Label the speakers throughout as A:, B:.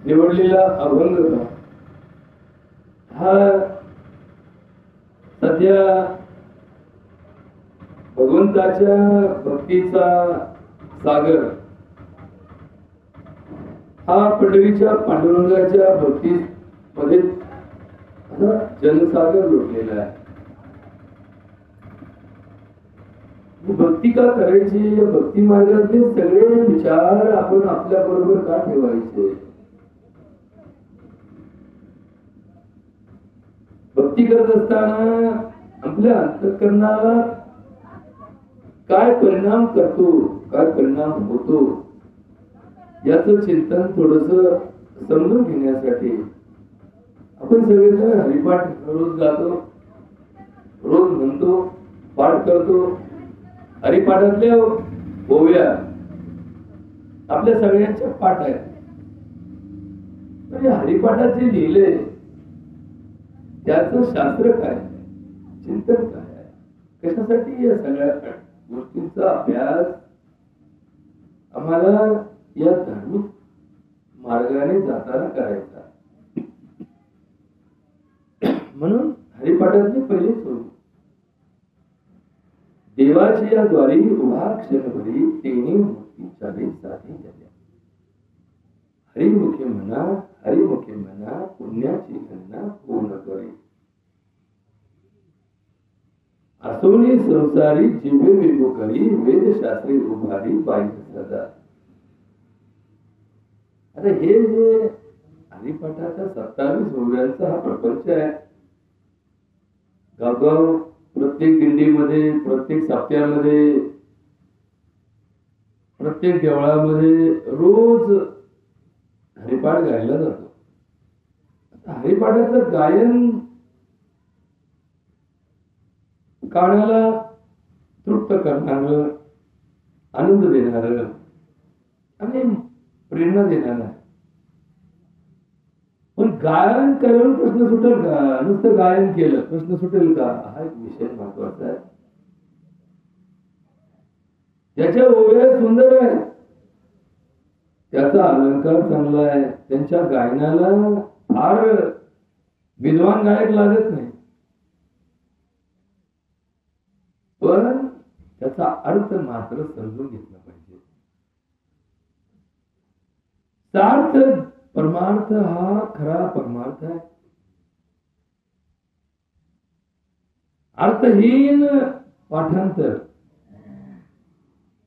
A: निवडलेला अभंग हा सध्या भगवंताच्या भक्तीचा सागर हा पंढरीच्या पांडुरंगाच्या भक्तीमध्ये जनसागर लोटलेला आहे. भक्ती का करायची, या भक्ती मार्गातले सगळे विचार आपण आपल्या बरोबर का ठेवायचे. भक्ती करत असताना आपल्या अंतःकरणाला काय परिणाम करतो, काय परिणाम होतो, याचं चिंतन थोडस समजून घेण्यासाठी आपण सगळेजण हरिपाठ रोज गातो, रोज म्हणतो, पाठ करतो. हरिपाठातल्या ओव्या आपल्या सगळ्यांच्या पाठ आहेत. म्हणजे हरिपाठात जे लिहिले त्याचं शास्त्र काय, चिंतन काय आहे, कशासाठी या सगळ्या गोष्टींचा अभ्यास आम्हाला या धार्मिक मार्गाने जाताना करायचा. म्हणून हरिपाठातली पहिली सोय, देवाची या द्वारी उभा क्षणभरी तेने मुक्ती चाले साधी झाल्या. हरिमुखे म्हणा, हरिमुखे म्हणा, पुण्याची गणना पूर्ण करे. असोनी संसारी जिवे विभुकरी, वेदशास्त्री उभारी बाई सदा. आता हे जे हरिपाठाचा 27 ओव्यांचा हा प्रपंच आहे. गावगाव प्रत्येक दिंडीमध्ये, प्रत्येक साप्त्यामध्ये, प्रत्येक देवळामध्ये रोज हरिपाठ गायला जातो. हरिपाठाचं गायन कानाला तृप्त करणार, आनंद देणार आणि प्रेरणा देणार आहे. पण गायन करून प्रश्न सुटेल का, नुसतं गायन केलं प्रश्न सुटेल का, हा एक विषय महत्वाचा आहे. त्याच्या ओव्या सुंदर आहे, त्याचा अलंकार चांगला आहे, त्यांच्या गायनाला फार विद्वान गायक लागत नाही, पण त्याचा अर्थ मात्र समजून घेतला पाहिजे. सार्थ परमार्थ हा खरा परमार्थ आहे. अर्थहीन पाठांतर,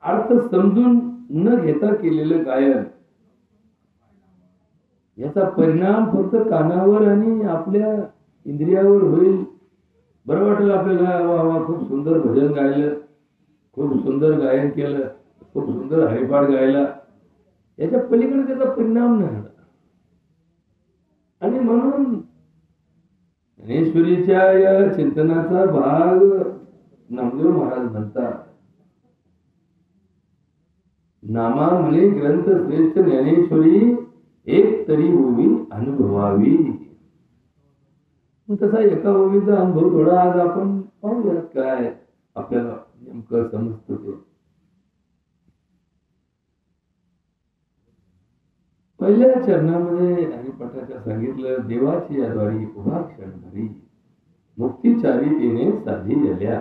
A: अर्थ समजून न घेता केलेलं गायन, याचा परिणाम फक्त कानावर आणि आपल्या इंद्रियावर होईल. बरं वाटेल आपल्याला, वा वा खूप सुंदर भजन गायलं, खूप सुंदर गायन केलं, खूप सुंदर हरिपाठ गायला, याच्या पलीकडे त्याचा परिणाम नाही. आणि म्हणून ज्ञानेश्वरीच्या या चिंतनाचा भाग नामदेव महाराज म्हणतात, नामा म्हणे ग्रंथ श्रेष्ठ ज्ञानेश्वरी, एक तरी ओवी अनुभवावी. तसा एका ओवीचा अनुभव थोडा आज आपण पाहूयात, काय आपल्याला नेमकं समजतं ते. पहिल्या चरणामध्ये हरिपाठाच्या सांगितलं, देवाची या द्वारी उभा क्षणभरी, मुक्तीचारी तेने साधी झाल्या.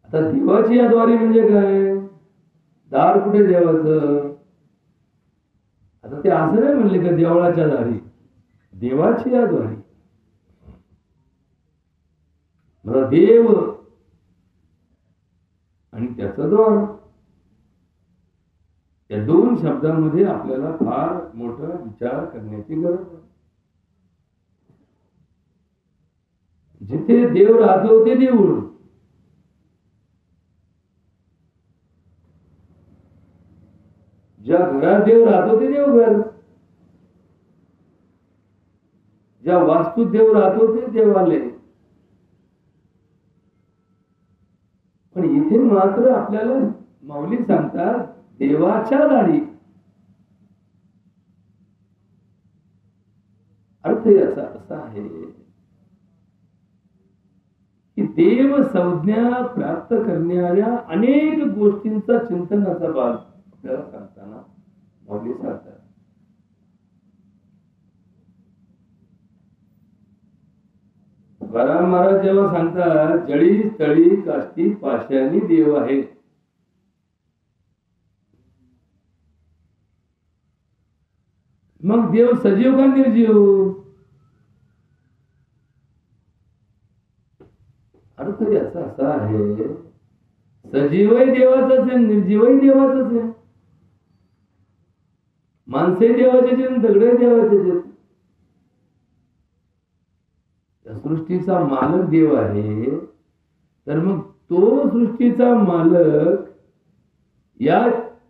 A: आता देवाची या द्वारी म्हणजे काय, दार कुठे देवाचं. आता ते असं नाही म्हणले का देवळाच्या दारी, देवाची या द्वारी. मला देव आणि त्याचं द्वार, या दोन शब्दांमध्ये आपल्याला फार मोठा विचार करण्याची गरज आहे. जिथे देव राहतो ते देऊळ, ज्या घरात देव राहतो ते देवघर, ज्या वास्तूत देव राहतो ते देवालय. पण इथे मात्र आपल्याला माऊली सांगतात, देवाच्या दारी. अर्थ याचा असा आहे की देव संज्ञा प्राप्त करणाऱ्या अनेक गोष्टींचा चिंतनाचा भाग आपल्याला सांगताना आपली साथ. तुकाराम महाराज जेव्हा सांगतात जळी तळी काष्टी पाषाणी देव आहे, मग देव सजीव का निर्जीव? अर्थ याचा असा आहे, सजीवही देवाचाच आहे, निर्जीवही देवाचाच आहे. माणसे देवाचे आहेत, दगडे देवाचे आहेत. सृष्टीचा मालक देव आहे, तर मग तो सृष्टीचा मालक या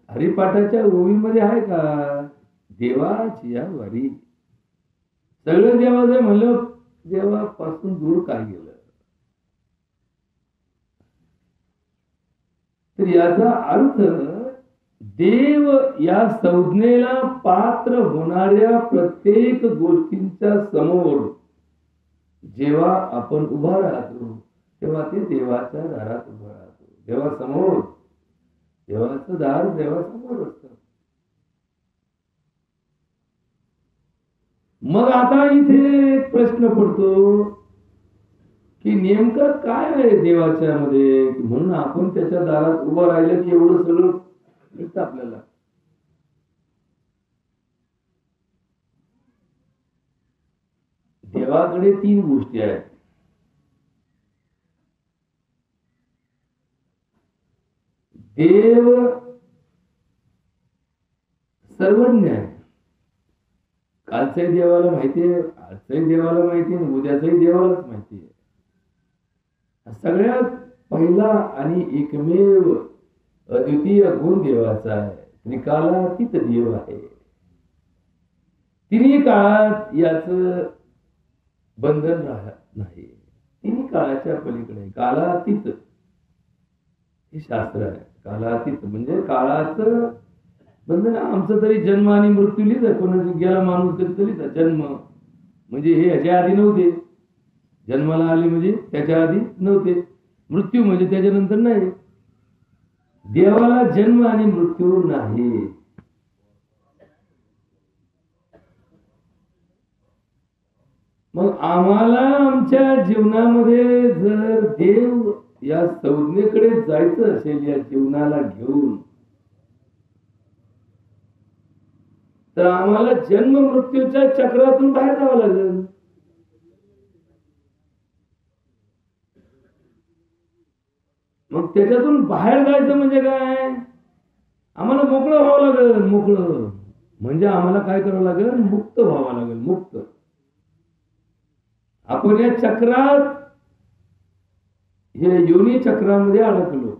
A: हरिपाठाच्या ओवीमध्ये आहे का? देवाची या वारी सगळं देवाचं म्हणलं, देवापासून दूर काय गेलं? तर याचा अर्थ देव या संज्ञेला पात्र होणाऱ्या प्रत्येक गोष्टींच्या समोर जेव्हा आपण उभा राहतो, तेव्हा ते देवाच्या दारात उभा राहतो. देवासमोर, देवाचं दार देवासमोर असतं. मग आता इथे एक प्रश्न पडतो की नेमकं काय आहे देवाच्या मध्ये, म्हणून आपण त्याच्या दारात उभं राहिलं की एवढं सगळं मिळतं आपल्याला. देवाकडे 3 गोष्टी आहेत. देव सर्वज्ञ आहे. कालच्याही देवाला माहितीये, आजच्याही देवाला माहितीये, उद्याच्याही देवालाच माहितीये. सगळ्यात पहिला आणि एकमेव अद्वितीय गुण देवाचा आहे. त्रिकालातीत देव आहे. तिन्ही काळात याच बंधन राहत नाही. तिन्ही काळाच्या पलीकडे कालातीत हे शास्त्र आहे. कालातीत म्हणजे काळाचं बंधन. आमचं तरी जन्म आणि मृत्यू लिहित, कोणाचा गेला माणूस कधीतरी जन्म म्हणजे हे ह्याच्या आधी नव्हते, जन्माला आले म्हणजे त्याच्या आधी नव्हते, मृत्यू म्हणजे त्याच्यानंतर नाही. देवाला जन्म आणि मृत्यू नाही. मग आम्हाला आमच्या जीवनामध्ये जर देव या संज्ञेकडे जायचं असेल, या जीवनाला घेऊन, तर आम्हाला जन्म मृत्यूच्या चक्रातून बाहेर जावं लागेल. मग त्याच्यातून बाहेर जायचं म्हणजे काय? आम्हाला मोकळं व्हावं लागेल. मोकळं म्हणजे आम्हाला काय करावं लागेल? मुक्त व्हावं लागेल. मुक्त. आपण या चक्रात, हे योनी चक्रामध्ये अडकलो.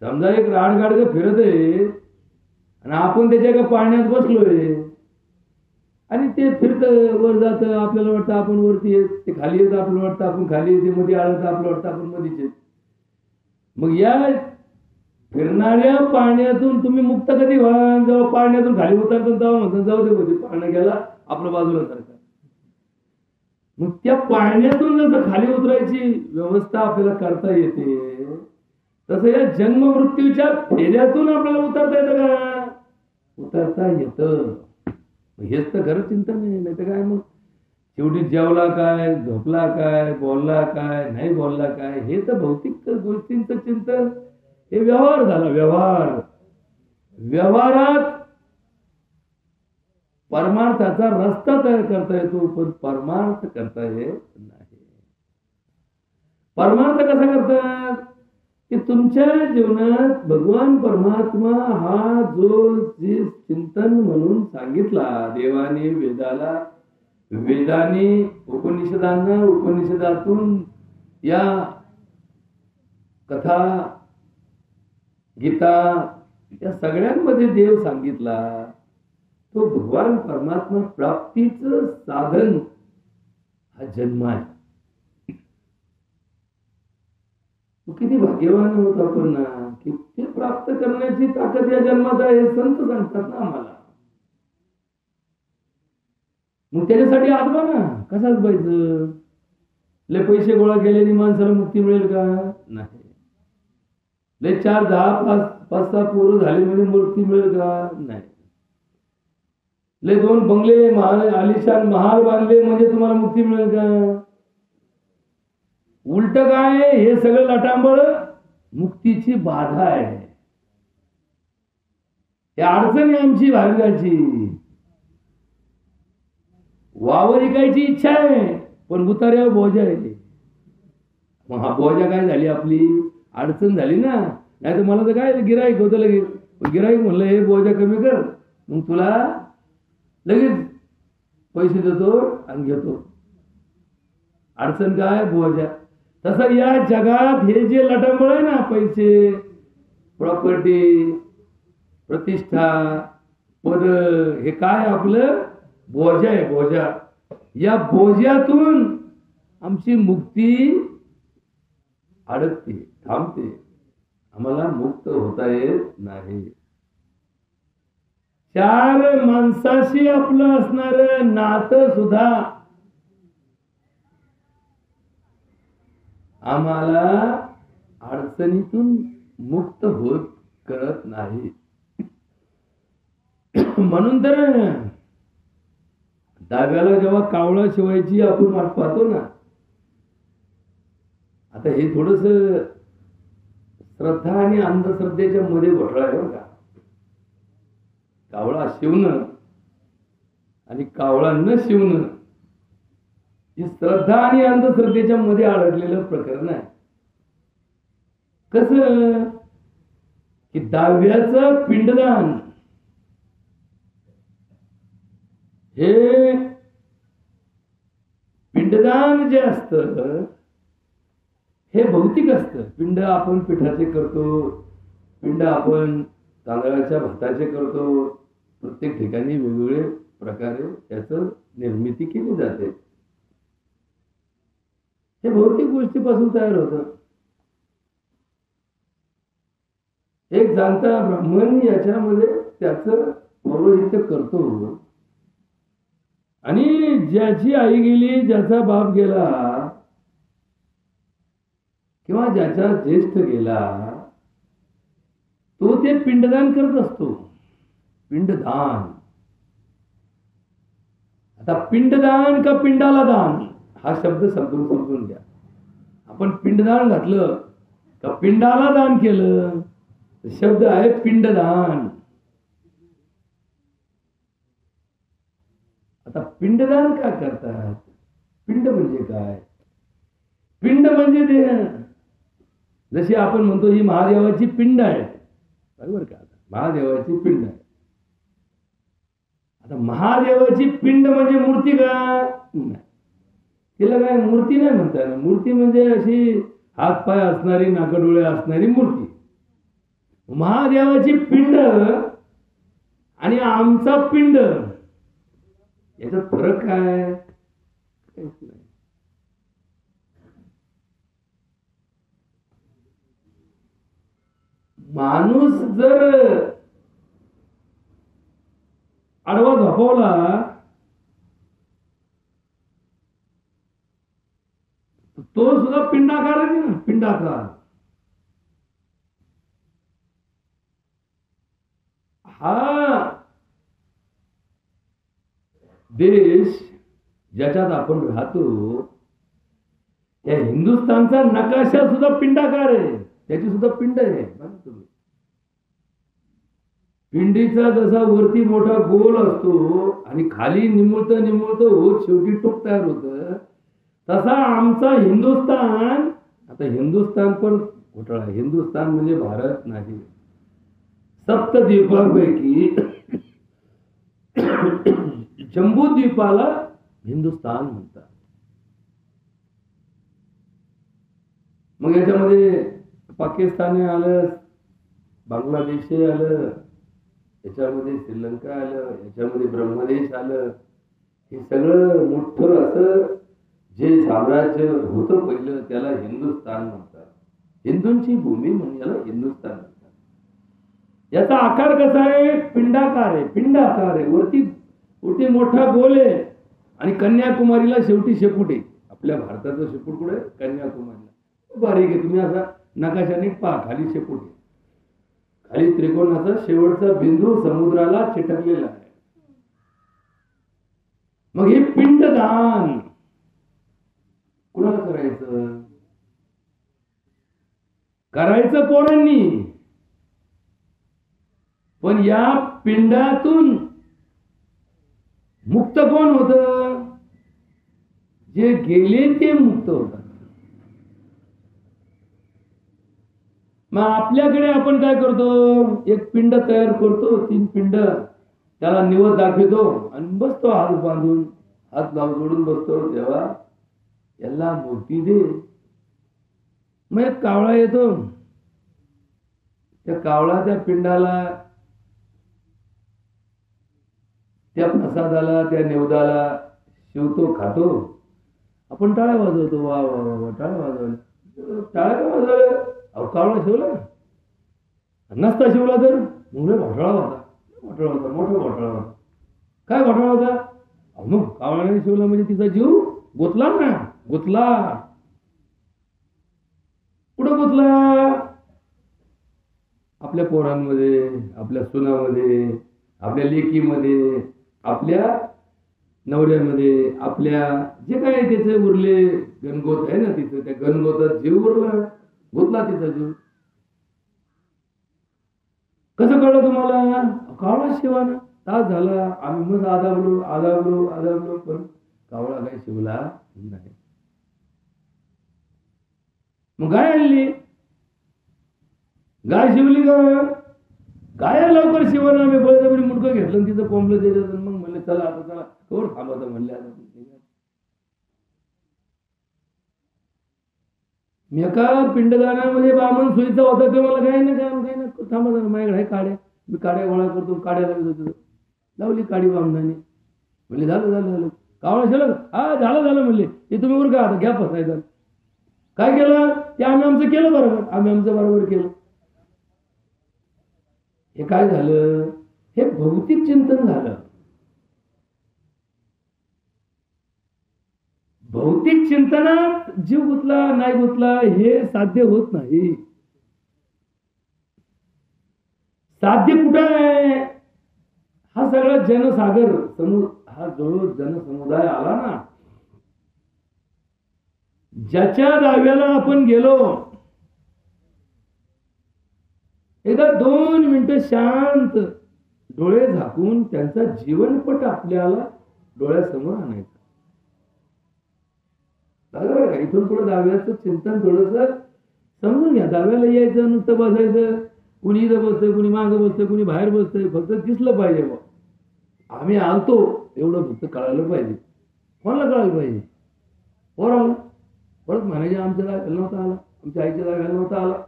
A: समजा एक राडगाडग फिरत आहे आणि आपण त्याच्या एका पाण्यात बसलोय आणि ते फिरतं, वर जातं, आपल्याला वाटतं आपण वरती येत, ते खाली येतं, आपल्याला वाटतं आपण खाली येते, मध्ये आळतं, आपल्याला वाटतं आपण मध्येच येत. मग या फिरणाऱ्या पाण्यातून तुम्ही मुक्त कधी व्हा? जेव्हा पाण्यातून खाली उतरतात तेव्हा म्हणतात जाऊ दे, मध्ये पाण्या गेला आपल्या बाजूला सारखा. मग त्या पाण्यातून जसं खाली उतरायची व्यवस्था आपल्याला करता येते, तसं या जन्म मृत्यूच्या फेऱ्यातून आपल्याला उतरता येतं का? उतरता येतं. हेच तर खरं चिंतन आहे. नाही तर काय मग शेवटी जेवला काय, झोपला काय, बोलला काय, नाही बोलला काय, हे तर भौतिक गोष्टींचं चिंतन. हे व्यवहार झाला. व्यवहार. व्यवहारात परमार्थाचा रस्ता तयार करता येतो, पण परमार्थ करता येत नाही. परमार्थ कसा करतात? की तुमच्या जीवनात भगवान परमात्मा हा जो जे चिंतन म्हणून सांगितला देवाने, वेदाला, वेदाने उपनिषदांना, उपनिषदातून या कथा, गीता, या सगळ्यांमध्ये देव सांगितला, तो भगवान परमात्मा प्राप्तीचं साधन हा जन्म आहे. किती भाग्यवान होत आपण ना, की ते प्राप्त करण्याची ताकद या जन्मात आहे, हे संत सांगतात ना आम्हाला. मग त्याच्यासाठी आजबा ना कसाच पाहिजे? लय पैसे गोळा केल्याने माणसाला मुक्ती मिळेल का? नाही. लय 4, 10, 5 5-6 पोरं झाली म्हणजे मुक्ती मिळेल का? नाही. लय 2 बंगले आलिशान महाल बांधले म्हणजे तुम्हाला मुक्ती मिळेल का? उलट काय, हे सगळं लटांबळ मुक्तीची बाधा आहे. ही अडचण आहे आमची भाविकाची. वावर विकायची इच्छा आहे पण उतार्यावर बोजा आहे. मग हा बोजा काय झाली, आपली अडचण झाली ना. नाही तर मला तर काय गिराईक होतं लगेच. गिराईक म्हणलं हे बोजा कमी कर, मग तुला लगेच पैसे देतो आणि घेतो. अडचण काय, बोजा. तसं या जगात हे जे लटांबळ आहे ना, पैसे, प्रॉपर्टी, प्रतिष्ठा, पद, हे काय आपलं बोजा आहे, बोजा. या बोजातून आमची मुक्ती अडकते, थांबते. आम्हाला मुक्त होता येत नाही. 4 माणसाशी आपलं असणार नातं सुद्धा आम्हाला अडचणीतून मुक्त होत करत नाही. म्हणून तर डाव्याला जेव्हा कावळा शिवायची आपण वाट पाहतो ना, आता हे थोडस श्रद्धा आणि अंधश्रद्धेच्या मध्ये घोटाळा आहे बरं का. कावळा शिवणं आणि कावळा न शिवणं ही श्रद्धा आणि अंधश्रद्धेच्या मध्ये अडकलेलं प्रकरण आहे. कसं की डाव्याचं पिंडदान हे पिंडदान जे असतं हे भौतिक असतं. पिंड आपण पिठाचे करतो, पिंड आपण तांदळाच्या भाताचे करतो. प्रत्येक ठिकाणी वेगवेगळे प्रकारे त्याचं निर्मिती केली जाते. हे भौतिक गोष्टीपासून तयार होतं. एक जाणता ब्राह्मण याच्यामध्ये त्याचं पौरोहित्य करतो आणि ज्याची आई गेली, ज्याचा बाप गेला किंवा ज्याचा ज्येष्ठ गेला, तो ते पिंडदान करत असतो. पिंडदान. आता पिंडदान का पिंडाला दान हा शब्द समजून घ्या. आपण पिंडदान घातलं का पिंडाला दान केलं, शब्द आहे पिंडदान. आता पिंडदान का करतात? पिंड म्हणजे काय? पिंड म्हणजे देणं. जशी आपण म्हणतो ही महादेवाची पिंड आहे, बरोबर का? महादेवाची पिंड आहे. आता महादेवाची पिंड म्हणजे मूर्ती का? नाही, तिला काय मूर्ती नाही म्हणता येणार. मूर्ती म्हणजे अशी हात पाय असणारी, नाकडोळे असणारी मूर्ती. महादेवाची पिंड आणि आमचा पिंड याच्यात फरक काय? काहीच नाही. माणूस जर आडवा झोपवला तो सुद्धा पिंडाकारच आहे ना, पिंडाकार. हा देश ज्याच्यात आपण राहतो त्या हिंदुस्थानचा नकाशा सुद्धा पिंडाकार आहे. त्याची सुद्धा पिंड आहे. पिंडीचा जसा वरती मोठा गोल असतो आणि खाली निमुळत होत शेवटी टोक तयार होत, तसा आमचा हिंदुस्थान. आता हिंदुस्थान पण घोटाळा. हिंदुस्थान म्हणजे भारत नाही. सप्तद्वीपापैकी जम्बूद्वीपाला हिंदुस्थान म्हणतात. मग याच्यामध्ये पाकिस्तान आलं, बांगलादेश आलं, याच्यामध्ये श्रीलंका आलं, याच्यामध्ये ब्रह्मदेश आलं. हे सगळं मोठं असं जे साम्राज्य होतं पहिलं त्याला हिंदुस्थान म्हणतात. हिंदूंची भूमी म्हणून याला हिंदुस्थान म्हणतात. याचा आकार कसा आहे? पिंडाकार आहे. पिंडाकार आहे. वरती मोठा गोल आहे आणि कन्याकुमारीला शेवटी शेपूट आहे. आपल्या भारताचं शेपूट कुठे? कन्याकुमारीला. बारीक आहे. तुम्ही असा नकाशा नीट पहा, खाली शेपूट आहे. खाली त्रिकोणाचा शेवटचा बिंदू समुद्राला चिटकलेला आहे. मग हे पिंडदान कुणाला करायचं? करायचं पोरांनी. पण या पिंडातून मुक्त कोण होत? जे गेले ते मुक्त होतात. मग आपल्याकडे आपण काय करतो? एक पिंड तयार करतो, 3 पिंड, त्याला निवड दाखवतो आणि बसतो हात बांधून, हात जोडून बसतो. तेव्हा याला मूर्ती दे. मग एक कावळा येतो, त्या कावळा त्या पिंडाला, त्या प्रसादाला, त्या निवदाला शिवतो, खातो. आपण टाळ्या वाजवतो, वा वा वा वा, टाळ्या वाजवल्या. टाळ्या का वाजवल्या? अहो कावळा शिवला नसता, शिवला तर मुंगळे घोटाळा होता, घोटाळा होता, मोठा घोटाळा होता. काय घोटाळा होता? अहो मग कावळ्याने शिवला म्हणजे तिचा जीव गुतला ना, गुतला. कुठं गुतला? आपल्या पोरांमध्ये, आपल्या सुनामध्ये, आपल्या लेकीमध्ये, आपल्या नवऱ्यामध्ये, आपल्या जे काय त्याचे उरले गणगोत आहे ना तिथं, त्या गणगोतात जीव उरला, गुतला तिचा जीव. कसं कळलं तुम्हाला? कावळा शिवाना तास झाला, आम्ही मग आदाबलो आदाबलो आदाबलो, पण कावळा काही शिवला नाही. मग गाय आणली, गाय शिवली का? गाय लवकर शिवना. आम्ही बळजबरी मुडकं घेतलं, तिचं कोंबलं त्याच्यात. मग म्हणले चला आता, चला कोण थांबवतं म्हणले. आता मी एका पिंडदानामध्ये बामण सोयीचा होता, ते मला काही ना थांबा, माझ्याकडे आहे काड्या, मी काड्या गोळा करतो, काड्या लागत होतो. लावली काडी बामणाने. म्हणले झालं झालं झालं. कावळा शिवलं? हा झालं म्हणले. ते तुम्ही उरका, आता घ्या फसायचं. काय केलं? ते आम्ही आमचं केलं बरोबर, आम्ही आमचं बरोबर केलं. हे काय झालं? हे भौतिक चिंतन झालं. भौतिक चिंतनात जीव गुतला नाही गुतला हे साध्य होत नाही. साध्य कुठं आहे? हा सगळा जनसागर हा जो जनसमुदाय आला ना, ज्याच्या दाव्याला आपण गेलो, एकदा 2 मिनिटं शांत डोळे झाकून त्यांचा जीवनपट आपल्याला डोळ्यासमोर आणायचा. इथून पुढे दाव्याचं चिंतन थोडस समजून घ्या. दाव्याला यायचं, नुसतं बसायचं, कुणी इथं बसतंय, कुणी मागं बसतंय, कुणी बाहेर बसतंय, फक्त दिसलं पाहिजे. बा आम्ही आलतो एवढं फक्त कळायला पाहिजे. कोणाला कळायला पाहिजे? पोराला. परत म्हणायचे आमच्या जागेला नव्हता आला, आमच्या आईच्या जागेला नव्हता आला.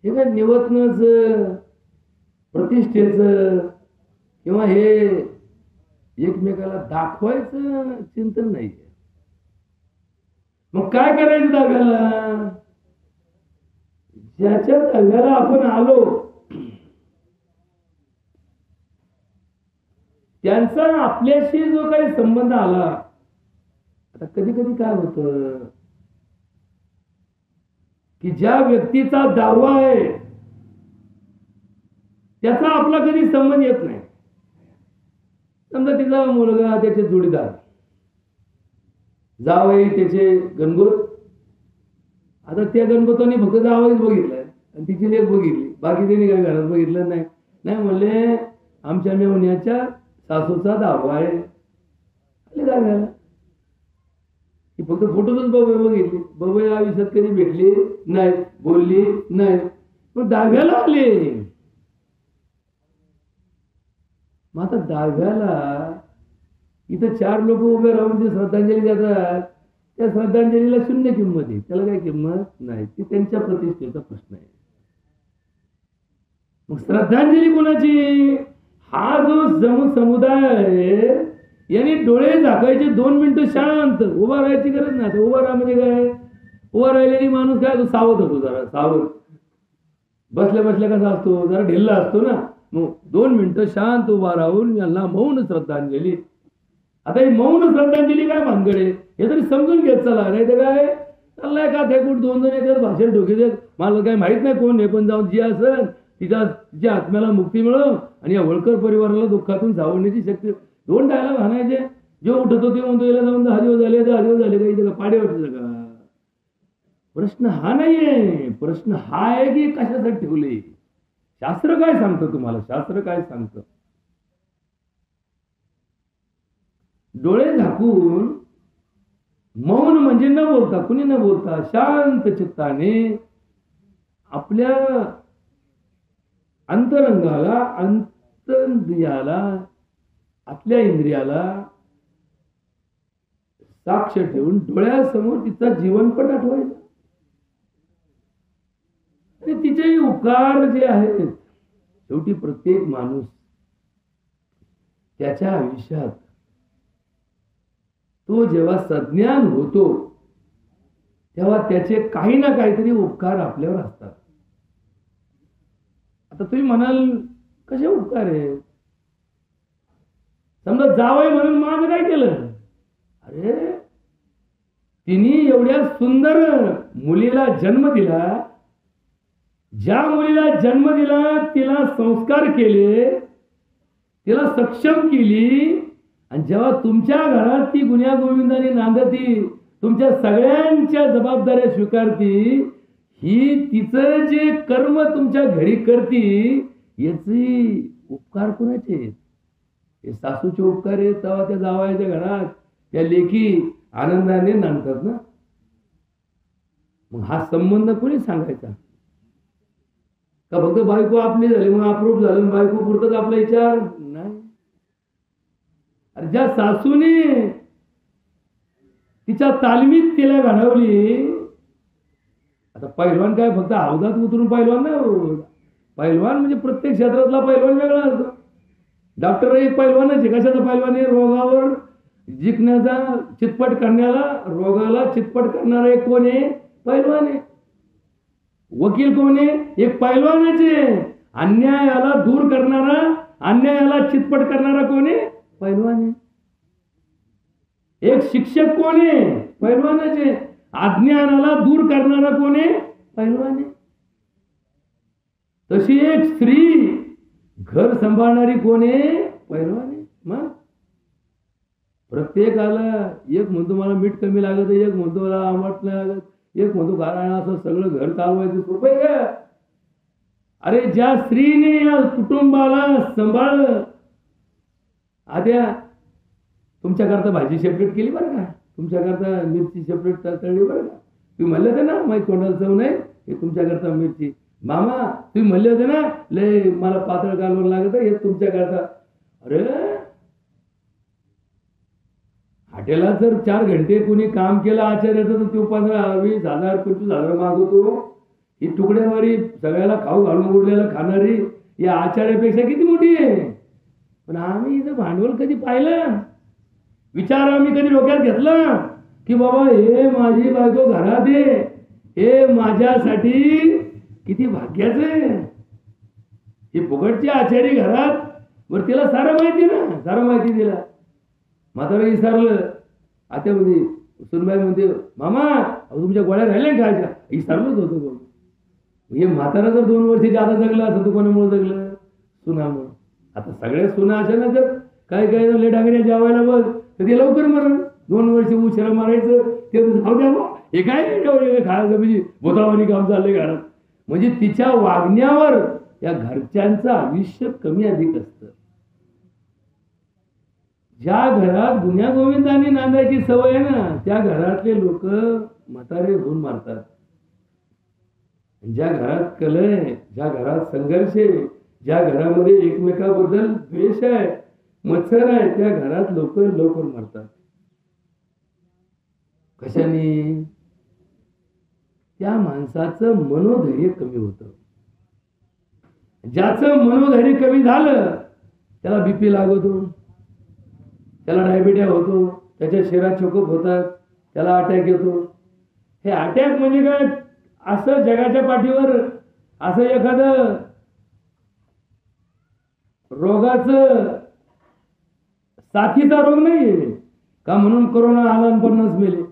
A: हे काय निवतनच प्रतिष्ठेचं किंवा हे एकमेकाला दाखवायचं चिंतन नाही. मग काय करायचं दाव्याला? ज्याच्या दाव्याला आपण आलो त्यांचा आपल्याशी जो काही संबंध आला. आता कधी कधी काय होतं की ज्या व्यक्तीचा दावा आहे त्याचा आपला कधी संबंध येत नाही. समजा तिचा मुलगा, त्याचे जोडीदार, जावई, त्याचे गणगोत. आता त्या गणगोतांनी फक्त जावईच बघितलंय आणि तिची लेक बघितली, बाकी त्यांनी काही घरात बघितलं नाही. नाही म्हणले आमच्या मेवण्याच्या सासूचा दावा आहे. दाव्याला ही फक्त फोटोतच बघ बघितली, बघ आयुष्यात कधी भेटली नाही, बोलली नाही, पण दाव्याला आले. मग आता दाव्याला इथं 4 लोक उभे राहून जे श्रद्धांजली देतात त्या श्रद्धांजलीला शून्य किंमत आहे, त्याला काही किंमत नाही. ती त्यांच्या प्रतिष्ठेचा प्रश्न आहे. मग श्रद्धांजली कोणाची? हा जो समुदाय आहे यांनी डोळे झाकायचे, 2 मिनिटं शांत उभा राहायची गरज नाही. उभा राहा म्हणजे काय? उभा राहिलेली माणूस काय सावध होतो, जरा सावध. बसल्या बसल्या कसा असतो, जरा ढिल्ला असतो ना. मग 2 मिनिटं शांत उभा राहून यांना मौन श्रद्धांजली. आता ही मौन श्रद्धांजली काय भानगड आहे हे तरी समजून घेत चला. नाही तर काय चाललाय का थेकूट 2 जण येतात, भाषण ठोकी देत, मला काही माहित नाही कोण आहे, पण जाऊन जी असेल तिच्या आत्म्याला मुक्ती मिळो आणि या होळकर परिवाराला दुःखातून सावरण्याची शक्ती. 2 डायलॉग हाणायचे. जो उठतो ते म्हणतो याला जाऊन 10 दिवस झाले, 10 दिवस झाले, काही इथं पाडे वाटतं का? प्रश्न हा नाहीये. प्रश्न हा आहे की कशासाठी ठेवले. शास्त्र काय सांगतं तुम्हाला? शास्त्र काय सांगतं? डोळे झाकून मौन म्हणजे न बोलता, कुणी न बोलता शांत चित्ताने आपल्या अंतरंगाला, अंतरिंद्रियाला, आतल्या इंद्रियाला साक्ष ठेवून डोळ्यासमोर तिचा जीवनपट आठवायचा आणि तिचे उपकार जे आहेत. शेवटी प्रत्येक माणूस त्याच्या आयुष्यात तो जेव्हा सज्ञान होतो तेव्हा त्याचे काही ना काहीतरी उपकार आपल्यावर असतात. आता तुम्ही म्हणाल कसे उपकार आहे? समजा जावई म्हणून माझं काय केलं? अरे तिने एवढ्या सुंदर मुलीला जन्म दिला, ज्या मुलीला जन्म दिला तिला संस्कार केले, तिला सक्षम केली, आणि जेव्हा तुमच्या घरात ती गुन्ह्या गोविंदाने नांदती, तुमच्या सगळ्यांच्या जबाबदाऱ्या स्वीकारती, ही तिचं जे कर्म तुमच्या घरी करती, याचे उपकार कोणाचे आहेत? हे सासूचे उपकार आहेत. तेव्हा त्या जावयाच्या घरात त्या लेकी आनंदाने नांदतात ना. मग हा संबंध कोणी सांगायचा? का फक्त बायको आपली झाली मग अप्रूप झालं, बायको पुरतच आपला विचार नाही. अरे ज्या सासूने तिच्या तालमीत तिला घडवली. आता पैलवान काय फक्त हौदात उतरून पैलवान नाही. पैलवान म्हणजे प्रत्येक क्षेत्रातला पैलवान वेगळा असतो. डॉक्टर एक पैलवानच आहे. कशाचा पैलवान आहे? रोगावर जिंकण्याचा, चितपट करण्याला, रोगाला चितपट करणारा एक कोण आहे? पैलवान आहे. वकील कोण आहे? एक पैलवानच आहे. अन्यायाला दूर करणारा, अन्यायाला चितपट करणारा कोण आहे? पैलवान आहे. एक शिक्षक कोण आहे? पैलवानच आहे. अज्ञानाला दूर करणारा कोण आहे? पैलवान आहे. तशी एक स्त्री घर सांभाळणारी कोण आहे? पैलवान आहे. मग प्रत्येकाला एक म्हणतो मला मीठ कमी लागत, एक म्हणतो मला आंबट नाही लागत, एक म्हणतो कारण असं सगळं घर चालवायचं सोपं आहे का? अरे ज्या स्त्रीने या कुटुंबाला सांभाळलं, आता तुमच्याकरता भाजी सेपरेट केली बरं का, तुमच्याकरता मिरची सेपरेट तळली बरं का. तुम्ही म्हणले होते ना माझी तोंडाला चव नाही, हे तुमच्याकरता मिरची. मामा तुम्ही म्हणले होते ना लय मला पातळ कालवण लागत, हे तुमच्याकरता. अरे हॉटेलात जर 4 घंटे कोणी काम केलं आचार्याचं तर तो 15, 20, 1000, 25,000 मागवतो. ही तुकड्यावारी सगळ्याला खाऊ घालून उडलेलं खाणारी या आचार्यापेक्षा किती मोठी आहे. पण आम्ही इथं भांडवल कधी पाहिलं? विचार आम्ही कधी डोक्यात घेतला की बाबा हे माझी बायको घरात आहे, हे माझ्यासाठी किती भाग्याचं आहे. ही फुकटची आचारी घरात, बरं तिला सारं माहिती ना, सारं माहिती दिला. म्हातारा विचारलं, आता म्हणजे सुनबाई म्हणते मामा तुमच्या गोळ्या राहिल्या खायच्या, विचारलंच होतं कोण. हे म्हातारा जर 2 वर्ष जादा जगलं असं तर कोणामुळे जगलं? सुनामुळे. आता सगळ्या सुना अशा ना जर काय काय झाले डांगऱ्या जेवायला बघ तर ते लवकर मरण, 2 वर्ष उशिरा मारायचं ते जाऊ द्या. हे काय खायचं म्हणजे भोतावानी काम चाललंय घरात. म्हणजे तिच्या वागण्यावर या घरच्यांचं आयुष्य कमी अधिक असतं. ज्या घरात गुन्ह्या गोविंदाने नांदायची सवय आहे ना त्या घरातले लोक म्हातारे होऊन मारतात. ज्या घरात कलह, ज्या घरात संघर्ष आहे, ज्या घरामध्ये एकमेकाबद्दल द्वेष आहे, मत्सर आहे, त्या घरात लोक लवकर मरतात. कशाने? त्या माणसाचं मनोधैर्य कमी होतं. ज्याचं मनोधैर्य कमी झालं त्याला बीपी लागतो, त्याला डायबिटीज होतो, त्याच्या शरीरात चोकअप होतात, त्याला अटॅक येतो. हे अटॅक म्हणजे काय? असं जगाच्या पाठीवर असं एखादं रोगाचं साथीचा रोग नाहीये का म्हणून कोरोना आला आणि 50 मेले.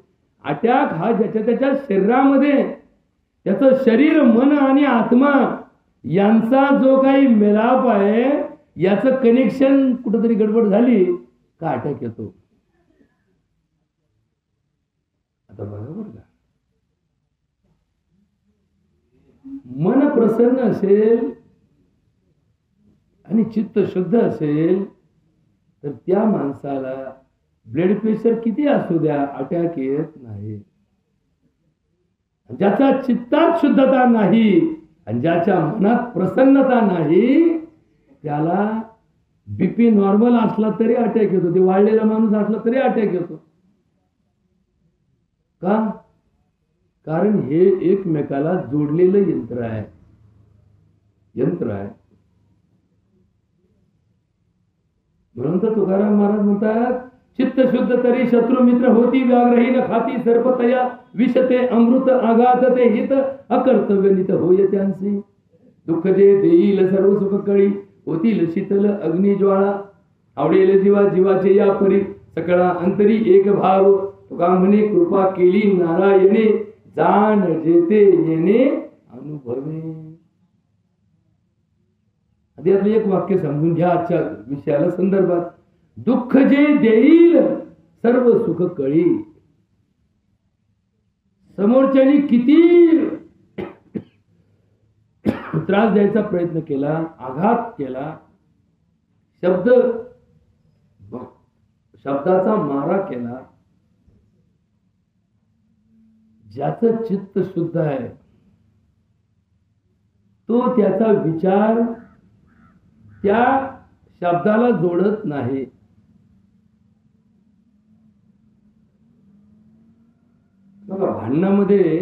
A: अटॅक हा ज्याच्या त्याच्या शरीरामध्ये त्याचं शरीर, मन आणि आत्मा यांचा जो काही मेलाप आहे, याचं कनेक्शन कुठंतरी गडबड झाली का अटॅक येतो. आता बरोबर का, मन प्रसन्न असेल आणि चित्त शुद्ध असेल तर त्या माणसाला ब्लड प्रेशर किती असू द्या अटॅक येत नाही. ज्याचा चित्तात शुद्धता नाही आणि ज्याच्या मनात प्रसन्नता नाही त्याला बीपी नॉर्मल असला तरी अटॅक येतो, ते वाढलेला माणूस असला तरी अटॅक येतो. का? कारण हे एकमेकाला जोडलेलं यंत्र आहे. म्हणून तर तुकाराम महाराज म्हणतात, चित्त शुद्ध तरी शत्रु मित्र होती, व्याघ्रही न खाती सर्पतया विषते अमृत आघात ते हित अकर्तव्य नित होय त्यांसी. दुःख जे देईल सर्व सुख कळी, होतील शीतल अग्निज्वाळा. आवडेल जीवा जीवाचे या परी, सकळा अंतरी एक भाव. तुका म्हणे कृपा केली नारायणे, जाण जेते येणे अनुभवे. आधी आपलं एक वाक्य समजून घ्या आजच्या विषयाला संदर्भात. दुःख जे देईल सर्व सुख कळी. समोरच्यानी किती त्रास द्यायचा प्रयत्न केला, आघात केला, शब्दाचा मारा केला, ज्याचं चित्त शुद्ध आहे तो त्याचा विचार त्या शब्दाला जोडत नाही. बघा, भांडणामध्ये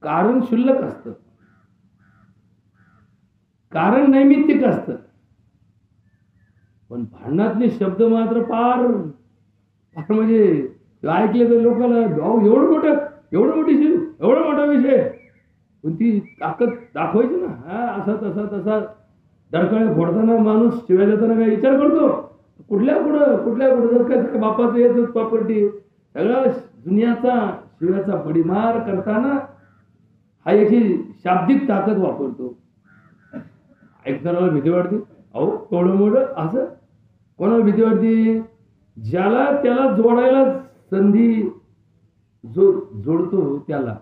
A: कारण क्षुल्लक असतं, कारण नैमित्तिक असतं, पण भांडणातले शब्द मात्र फार म्हणजे ऐकले तर लोकांना एवढा मोठा विषय, पण ती ताकद दाखवायची ना. हा असा तसा दरकाळे फोडताना माणूस शिवाय देताना काय विचार करतो, कुठल्या पुढं काय बापाचं येत प्रॉपर्टी, सगळा दुनियाचा शिव्याचा बडीमार करताना हा याची शाब्दिक ताकद वापरतो. ऐकणाऱ्याला भीती वाटते. अहो थोडं मोठं असं कोणाला भीती वाटते? ज्याला त्याला जोडायला संधी जोडतो त्याला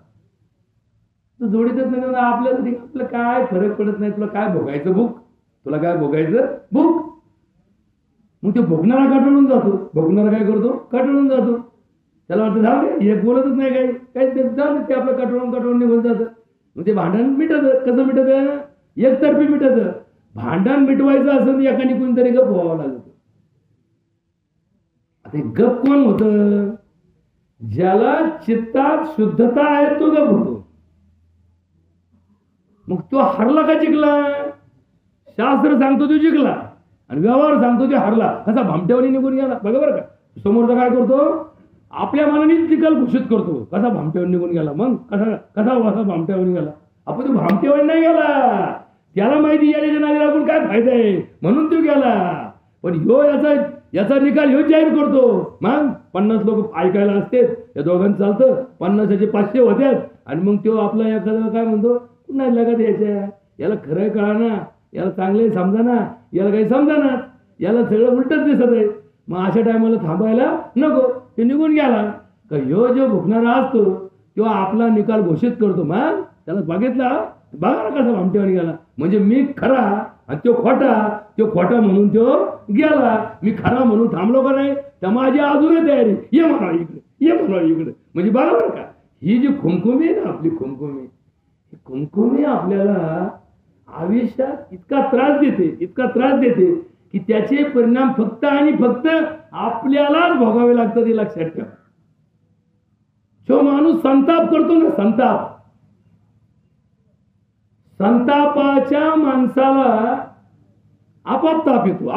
A: तो जोडीतच नाही. आपल्याला काय फरक पडत नाही. तुला काय भोगायचं भूक, तुला काय भोगायचं भूक. मग ते भोगणारा काटाळून जातो. भोगणारा काय करतो? काटाळून जातो. त्याला वाटतं जाऊ दे, हे बोलतच नाही काही जाऊ दे, ते आपलं काटाळून निघून जातं. मग ते भांडण मिटत. कसं मिटत? एकतर्फी मिटत. भांडण मिटवायचं असं एकाने कोणतरी गप व्हावं लागत. आता गप कोण होतं? ज्याला चित्तात शुद्धता आहे तो गप होतो. मग तो हरला का जिंकला? शास्त्र सांगतो तो जिंकला आणि व्यवहार सांगतो तो हरला. कसा भामट्यावणी निघून गेला. बघा बरं का, समोरचा काय करतो? आपल्या मनानेच निकाल घोषित करतो. कसा भामट्यावणी निघून गेला. मग कसा भामट्यावणी गेला? आपण तो भामट्यावणी नाही गेला. त्याला माहिती याच्या नादी लागून काय फायदा आहे म्हणून तो गेला. पण ह्यो याचा निकाल ह्यो जाहीर करतो. मग 50 लोक ऐकायला असते, या दोघांचं चालतं. 50चे 500 होत्यात आणि मग तो आपला एखादा काय म्हणतो, नाही लगत याच्या, याला खरं कळा ना, याला चांगले समजा ना, याला काही समजा ना, याला सगळं उलटच दिसत आहे. मग अशा टायमाला थांबायला नको, ते निघून गेला का ह्यो जो भुकणारा असतो किंवा आपला निकाल घोषित करतो. मग त्याला बघितला, बघा ना कसा भामट्यावर गेला. म्हणजे मी खरा आणि तो खोटा म्हणून तो गेला. मी खरा म्हणून थांबलो का नाही, तर माझी अजूनही तयारी, ये म्हणा इकडे. म्हणजे बरोबर का, ही जी खुमखुमी आहे ना आपली खुमखुमी आपल्याला आयुष्यात इतका त्रास देते की त्याचे परिणाम फक्त आणि फक्त आपल्यालाच भोगावे लागतात. हे लक्षात ठेवा. जो माणूस संताप करतो ना, संतापाच्या माणसाला आपाप ताप येतो.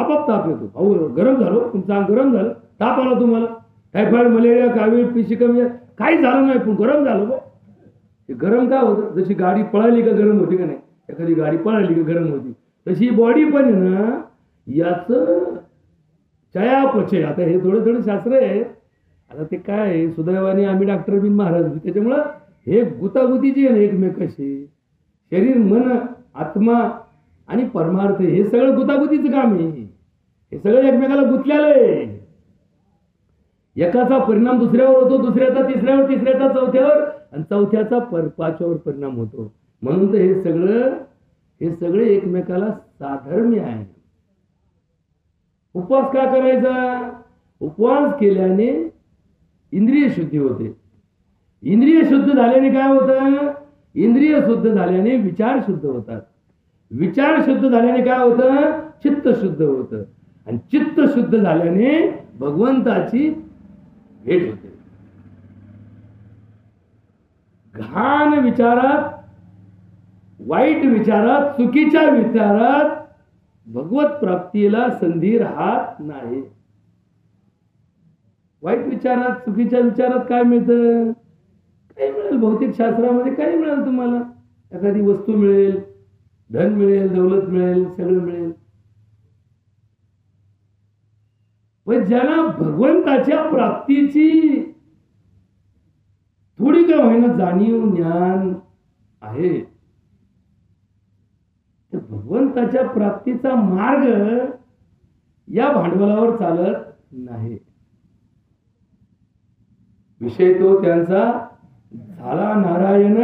A: अहो गरम झालो, तुमचं अंग गरम झालं, ताप आला तुम्हाला, टायफॉइड, मलेरिया, कावीळ, पिशी कमी, काही झालं नाही पण गरम झालं. हे गरम का होतं? जशी गाडी पळाली का गरम होती का नाही, एखादी गाडी पळाली का गरम होती, तशी बॉडी पण आहे ना, याच चयापचय. आता हे थोडं शास्त्र आहे. आता ते काय सुदैवाने आम्ही डॉक्टर बिन महाराज, त्याच्यामुळं हे गुतागुतीचे आहे एकमेकाशी. शरीर, मन, आत्मा आणि परमार्थ हे सगळं गुतागुतीचं काम आहे. हे सगळं एकमेकाला गुंतलेलं आहे. एकाचा परिणाम दुसऱ्यावर होतो, दुसऱ्याचा तिसऱ्यावर, तिसऱ्याचा चौथ्यावर आणि चौथ्याचा पाचव्यावर परिणाम होतो. म्हणून तर हे सगळे एकमेकाला साधर्म्य आहे. उपवास का करायचा? उपवास केल्याने इंद्रिय शुद्धी होते. इंद्रिय शुद्ध झाल्याने काय होतं? इंद्रिय शुद्ध झाल्याने विचार शुद्ध होतात. विचार शुद्ध झाल्याने काय होतं? चित्त शुद्ध होतं. आणि चित्त शुद्ध झाल्याने भगवंताची भेट होते. घाण विचारात, वाईट विचारात, चुकीच्या विचारात भगवत प्राप्तीला संधी राहत नाही. वाईट विचारात, चुकीच्या विचारात काय मिळतं? काही मिळेल. भौतिक शास्त्रामध्ये काही मिळेल तुम्हाला. एखादी वस्तू मिळेल, धन मिळेल, दौलत मिळेल, सगळं मिळेल. पण ज्याला भगवंताच्या प्राप्तीची थोडी का होईना जाणीव, ज्ञान आहे, तर भगवंताच्या प्राप्तीचा मार्ग या भांडवलावर चालत नाही. विषय तो त्यांचा झाला नारायण,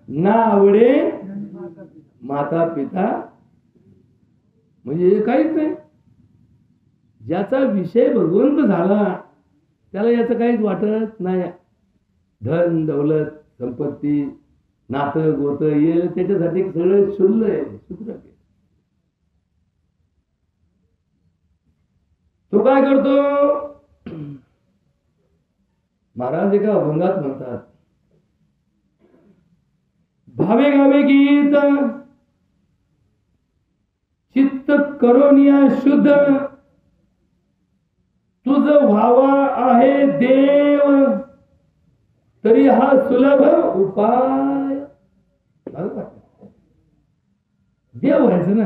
A: ना आवडे माता पिता. म्हणजे हे काहीच नाही. ज्याचा विषय भगवंत झाला त्याला याचं काहीच वाटत नाही. धन, दौलत, संपत्ती, नातं गोतं येईल त्याच्यासाठी सगळं शुल्ल आहे, शुद्र आहे. तो काय करतो? महाराज एका अभंगात म्हणतात, भावे गावे गीत चित्त करोनिया शुद्ध, तुझ व्हावा आहे देव, तरी हा सुलभ उपाय. देव व्हायचं ना.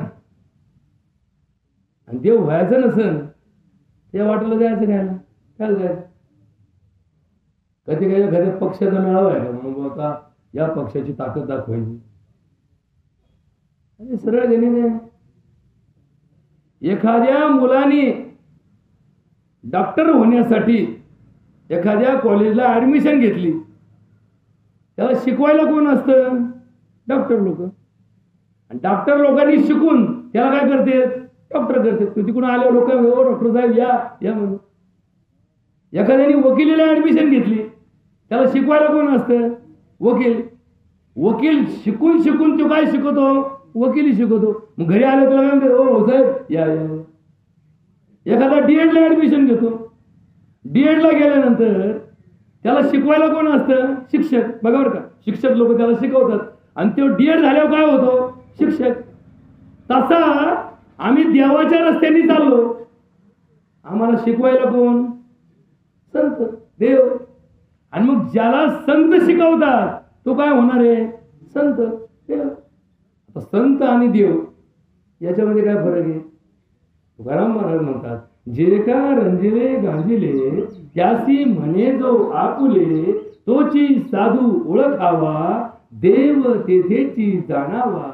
A: आणि देव व्हायचं नसेल त्या वाटेला जायचं घ्यायला काय जायचं? कधी काही एखाद्या पक्षाचा मेळावा आहे का म्हणून आता या पक्षाची ताकद दाखवायची? सरळ गेले. एखाद्या मुलाने डॉक्टर होण्यासाठी एखाद्या कॉलेजला ऍडमिशन घेतली, त्याला शिकवायला कोण असतं? डॉक्टर लोक. आणि डॉक्टर लोकांनी शिकून त्याला काय करते? डॉक्टर करते. तिकडून आले लोक, हो डॉक्टर साहेब या म्हणून. एखाद्याने वकिलीला ऍडमिशन घेतली, त्याला शिकवायला कोण असतं? वकील. वकील शिकून शिकून तो काय शिकवतो? वकिली शिकवतो. मग घरी आले तुला काय म्हणते? हो साहेब या. एखादा डीएड ला ऍडमिशन घेतो. डीएड ला गेल्यानंतर त्याला शिकवायला कोण असतं? शिक्षक. बघा बरं का, शिक्षक लोक त्याला शिकवतात. आणि तो डीएड झाल्यावर काय होतो? शिक्षक. तसा आम्ही देवाच्या रस्त्याने चाललो, आम्हाला शिकवायला कोण? संत, देव. आणि मग ज्याला संत शिकवतात तो काय होणार आहे? संत, देव. आता संत आणि देव याच्यामध्ये काय फरक आहे? तुकाराम महाराज म्हणतात, जे का रंजिले गांजिले त्यासी म्हणे जो आपुले, तोची साधू ओळखावा, देव तेथेची जाणावा.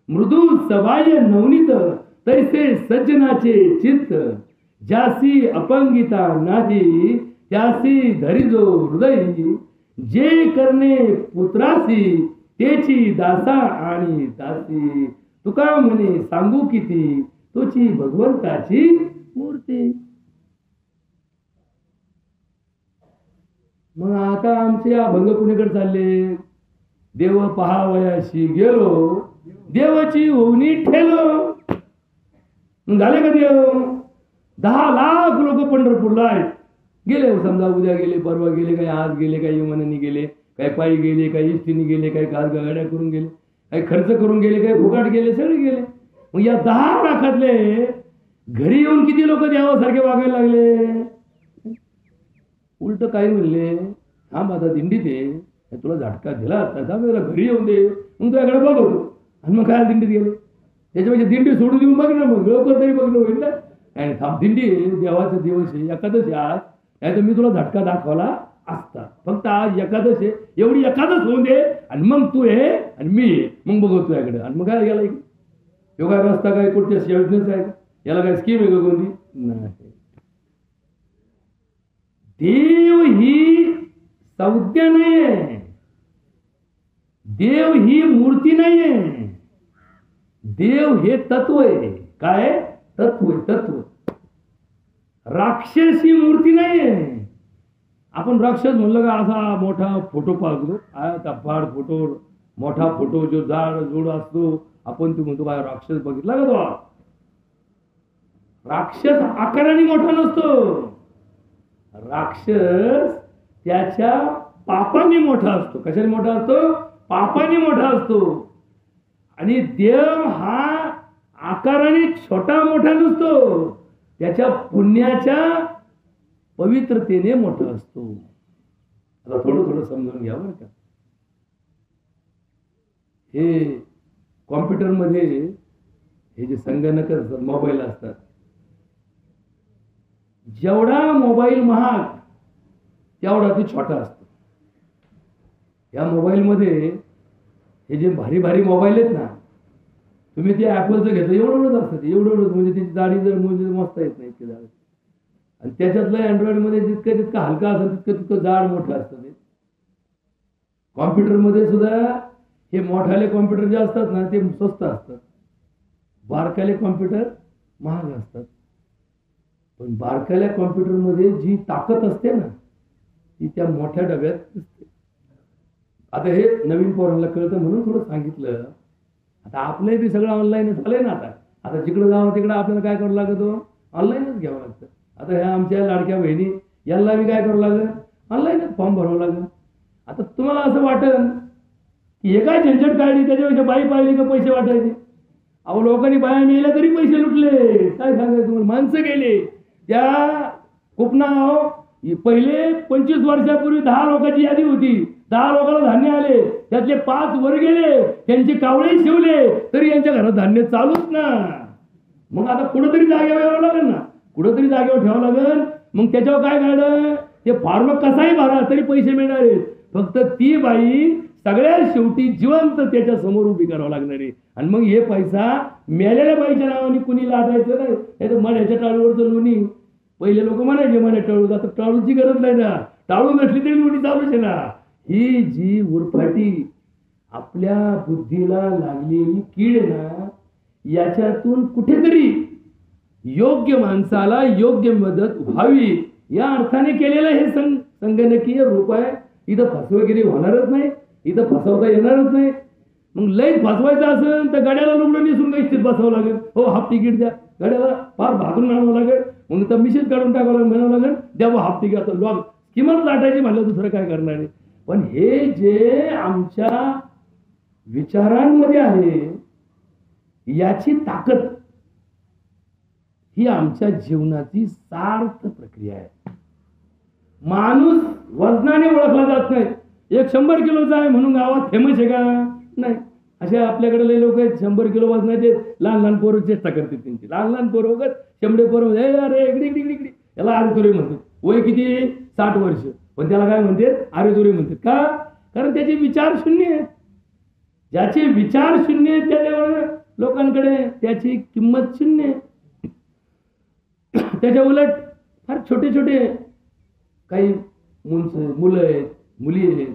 A: मृदू सबाय नवनीत तैसे सज्जनाचे चित्त, ज्यासी अपंगिता नाही त्यासी धरिजो हृदयी. जे करणे पुत्रासी तेची दासा आणि दासी, तुका म्हणे सांगू किती तुची भगवंताची मूर्ती. मग आता आमचे अभंग कुणीकडे चालले? देव पहावयाशी गेलो, देवाची ओवनी ठेलो. झाले का देव? 10 लाख लोक पंढरपूरला आहेत. गेले, समजा उद्या गेले, परवा गेले, काही आज गेले, काही विमानाने गेले, काही पायी गेले, काही इष्टीने गेले, काही गाड्या करून गेले, काही खर्च करून गेले, काही फुकाट गेले, सगळे गेले. मग या 10 लाखातले घरी येऊन किती लोक देवासारखे वागायला लागले? उलट काही म्हणले, थांब आता दिंडीत ये, तुला झटका दिला असता, घरी येऊन दे, मग तुझ्याकडे बघतो. आणि मग काय दिंडीत गेले? त्याच्यापेक्षा दिंडी सोडून देऊन बघ ना, मग लवकर तरी बघणं होईल ना. आणि थांब, दिंडी देवाचा दिवस आहे, एकादशी आज, नाही तर मी तुला झटका दाखवला असतात. फक्त आज एकादश आहे, एवढी एकादश होऊन दे आणि मग तू हे आणि मी ये, मग बघू तुझ्याकडे. आणि मग काय गेला योगा रस्ता काय कुठच्या योजनेचा आहे का? याला काय स्कीम आहे का कोणती? नाही. देव ही संज्ञा नाहीये, देव ही मूर्ती नाहीये, देव हे तत्व आहे. काय तत्व आहे? तत्व. राक्षस ही मूर्ती नाहीये. आपण राक्षस म्हणलं का असा मोठा फोटो पाहतो, फार फोटो, मोठा फोटो जो जाड जोड असतो, आपण तू म्हणतो काय राक्षस बघितला का तो? राक्षस आकाराने मोठा नसतो, राक्षस त्याच्या पापाने मोठा असतो. कशाने मोठा असतो? पापाने मोठा असतो. आणि देव हा आकाराने छोटा मोठा नसतो, त्याच्या पुण्याच्या पवित्रतेने मोठा असतो. आता थोडं थोडं समजून घ्या बरं का. हे कॉम्प्युटरमध्ये हे जे संगणक असतात, मोबाईल असतात, जेवढा मोबाईल महाग तेवढा ते छोटा असतो. या मोबाईलमध्ये हे जे भारी भारी मोबाईल आहेत ना, तुम्ही ते ॲपलचं घेतलं एवढंच असतं, एवढंच म्हणजे त्याची जाडी जर म्हणजे मोजता येत नाही इतके जाड. आणि त्याच्यातलं अँड्रॉइडमध्ये जितकं जितकं हलका असेल तितकं तितकं जाड मोठं असतं ते. कॉम्प्युटरमध्ये सुद्धा हे मोठाले कॉम्प्युटर जे असतात ना ते स्वस्त असतात, बारकाले कॉम्प्युटर महाग असतात. पण बारकाल्या कॉम्प्युटरमध्ये जी ताकद असते ना ती त्या मोठ्या डब्यात दिसते. आता हे नवीन पोरांना कळतं म्हणून थोडं सांगितलं. आता आपलंही बी सगळं ऑनलाईन झालंय ना. आता जिकडं जावं तिकडं आपल्याला काय करावं लागतं? ऑनलाईनच घ्यावं लागतं. आता ह्या आमच्या लाडक्या बहिणी यांना बी काय करावं लागेल? ऑनलाईनच फॉर्म भरावं लागेल. आता तुम्हाला असं वाटेल की हे काय झंझट काढली, त्याच्यापेक्षा बाई पाहिली का पैसे वाटायचे. अहो लोकांनी बाया मिळाल्या तरी पैसे लुटले. काय सांगायचं तुम्हाला? माणसं गेले त्या कुपना. पहिले 25 वर्षापूर्वी 10 लोकांची यादी होती, 10 लोकांना धान्य आले, त्यातले 5 वर गेले, त्यांचे कावळे शिवले तरी यांच्या घरात धान्य चालूच ना. मग आता कुठंतरी जागेवर यावं लागेल ना, कुठंतरी जागेवर ठेवावं लागेल. मग त्याच्यावर काय काढलं? ते फॉर्म कसाही भरा तरी पैसे मिळणार आहेत. फक्त ती बाई सगळ्यात शेवटी जिवंत त्याच्या समोर उभी करावं लागणार आहे. आणि मग हे पैसा मेलेल्या बाईच्या नावाने कुणी लाटायचं नाही. त्याचं मण्याच्या टाळूवरचं लोणी पहिले लोक म्हणायचे मण्या टाळू, आता टाळूची गरज नाही ना, टाळू नसली तरी लोणी चालूच आहे ना. ही जी उरफाटी आपल्या बुद्धीला लागलेली कीड ना, याच्यातून कुठेतरी योग्य माणसाला योग्य मदत व्हावी या अर्थाने केलेलं हे संगणकीय रूप आहे. इथं फसवेगिरी होणारच नाही, इथं फसवता येणारच नाही. मग लई फसवायचं असेल तर गाड्याला लुगडं नेसून काही बसावं लागेल. हो हाफ तिकीट द्या, गाड्याला फार भागून आणावं लागेल. मग तर मिशीच काढून टाकावं म्हणावं लागेल, द्यावं हाफ तिकीट. आता लॉग किंमत लाटायची म्हणलं दुसरं काय करणार आहे. पण हे जे आमच्या विचारांमध्ये आहे याची ताकद ही आमच्या जीवनाची सार्थ प्रक्रिया आहे. माणूस वजनाने ओळखला जात नाही. एक 100 किलोचा आहे म्हणून गावात फेमस आहे का? नाही. असे आपल्याकडे लई लोक आहेत 100 किलो वजनाचे, लहान लहान पोरं चेष्टा करतात त्यांची. लहान लहान पोरं वगैरे 100 पोरं अरे इकडे इकडे इकडे इकडे याला आरेतुरे म्हणतात. वय किती? 60 वर्ष. पण त्याला काय म्हणतात? आरेतुरे म्हणतात. का? कारण त्याचे विचार शून्य आहेत. ज्याचे विचार शून्य आहेत त्याच्यावर लोकांकडे त्याची किंमत शून्य आहे. त्याच्या उलट फार छोटे छोटे काही मुलं आहेत, मुली आहेत.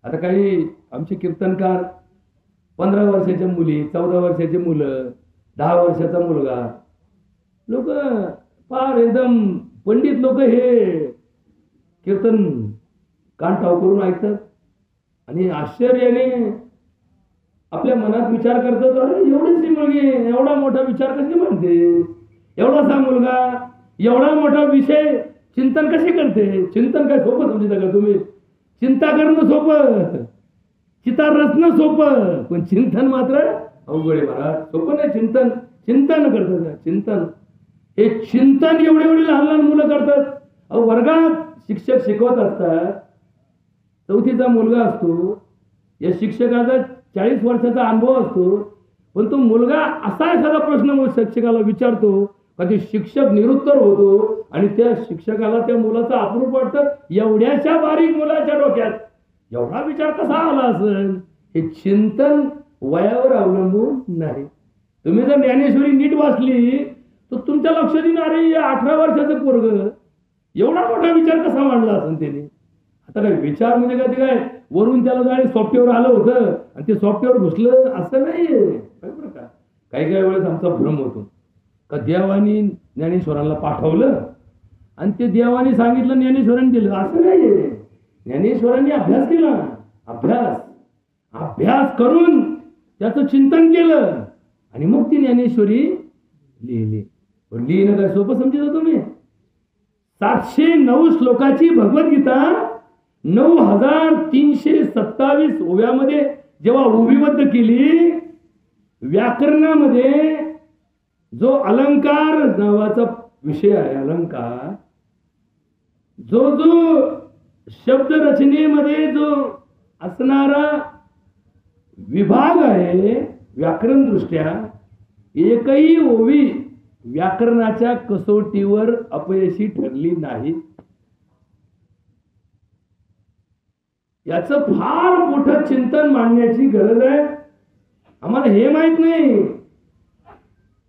A: आता काही आमचे कीर्तनकार 15 वर्षाच्या मुली, 14 वर्षाचे मुलं, 10 वर्षाचा मुलगा, लोक फार एकदम पंडित लोक हे कीर्तन कान टाव करून ऐकतात आणि आश्चर्याने आपल्या मनात विचार करतात, अरे एवढीच मुलगी एवढा मोठा विचार कशी म्हणते, एवढासा मुलगा एवढा मोठा विषय चिंतन कशी करते. चिंतन काय सोपं समजता का तुम्ही? चिंता करणं सोपं, चिता रचणं सोपं, पण चिंतन मात्र अवघड आहे महाराज. सोपं नाही चिंतन. चिंतन करतात चिंतन. हे चिंतन एवढे एवढे लहान लहान मुलं करतात. अहो वर्गात शिक्षक शिकवत असतात, 4थीचा मुलगा असतो, या शिक्षकाचा 40 वर्षाचा अनुभव असतो, पण तो मुलगा असा एखादा प्रश्न शिक्षकाला विचारतो कधी शिक्षक निरुत्तर होतो आणि त्या शिक्षकाला त्या मुलाचं अप्रूप वाटतं. एवढ्याशा बारीक मुलाच्या डोक्यात एवढा विचार कसा आला असेल? हे चिंतन वयावर अवलंबून नाही. तुम्ही जर ज्ञानेश्वरी नीट वाचली तर तुमच्या लक्षात येईल, अरे 18 वर्षाचं पोरग एवढा मोठा विचार कसा मांडला असेल त्याने. आता काय विचार म्हणजे काय, ते काय वरून त्याला जाणे सॉफ्टवेअर आलं होतं आणि ते सॉफ्टवेअर घुसलं असं नाहीये. बरं का, काही काही वेळेस आमचा भ्रम होतो का देवानी ज्ञानेश्वरांना पाठवलं आणि ते देवानी सांगितलं ज्ञानेश्वरांनी दिलं, असं नाहीये. ज्ञानेश्वरांनी अभ्यास केला, अभ्यास करून त्याचं चिंतन केलं आणि मग ती ज्ञानेश्वरी लिहिली. लिहिणं काय सोपं समजत तुम्ही? 709 श्लोकाची भगवद्गीता 9327 ओव्यामध्ये जेव्हा ओवीबद्ध केली, व्याकरणामध्ये जो अलंकार नावाचा विषय आहे, अलंकार जो शब्द रचनेमध्ये जो असणारा विभाग आहे व्याकरण दृष्ट्या, एकही ओवी व्याकरणाच्या कसोटीवर अपयशी ठरली नाही. याचं फार मोठं चिंतन मांडण्याची गरज आहे. आम्हाला हे माहित नाही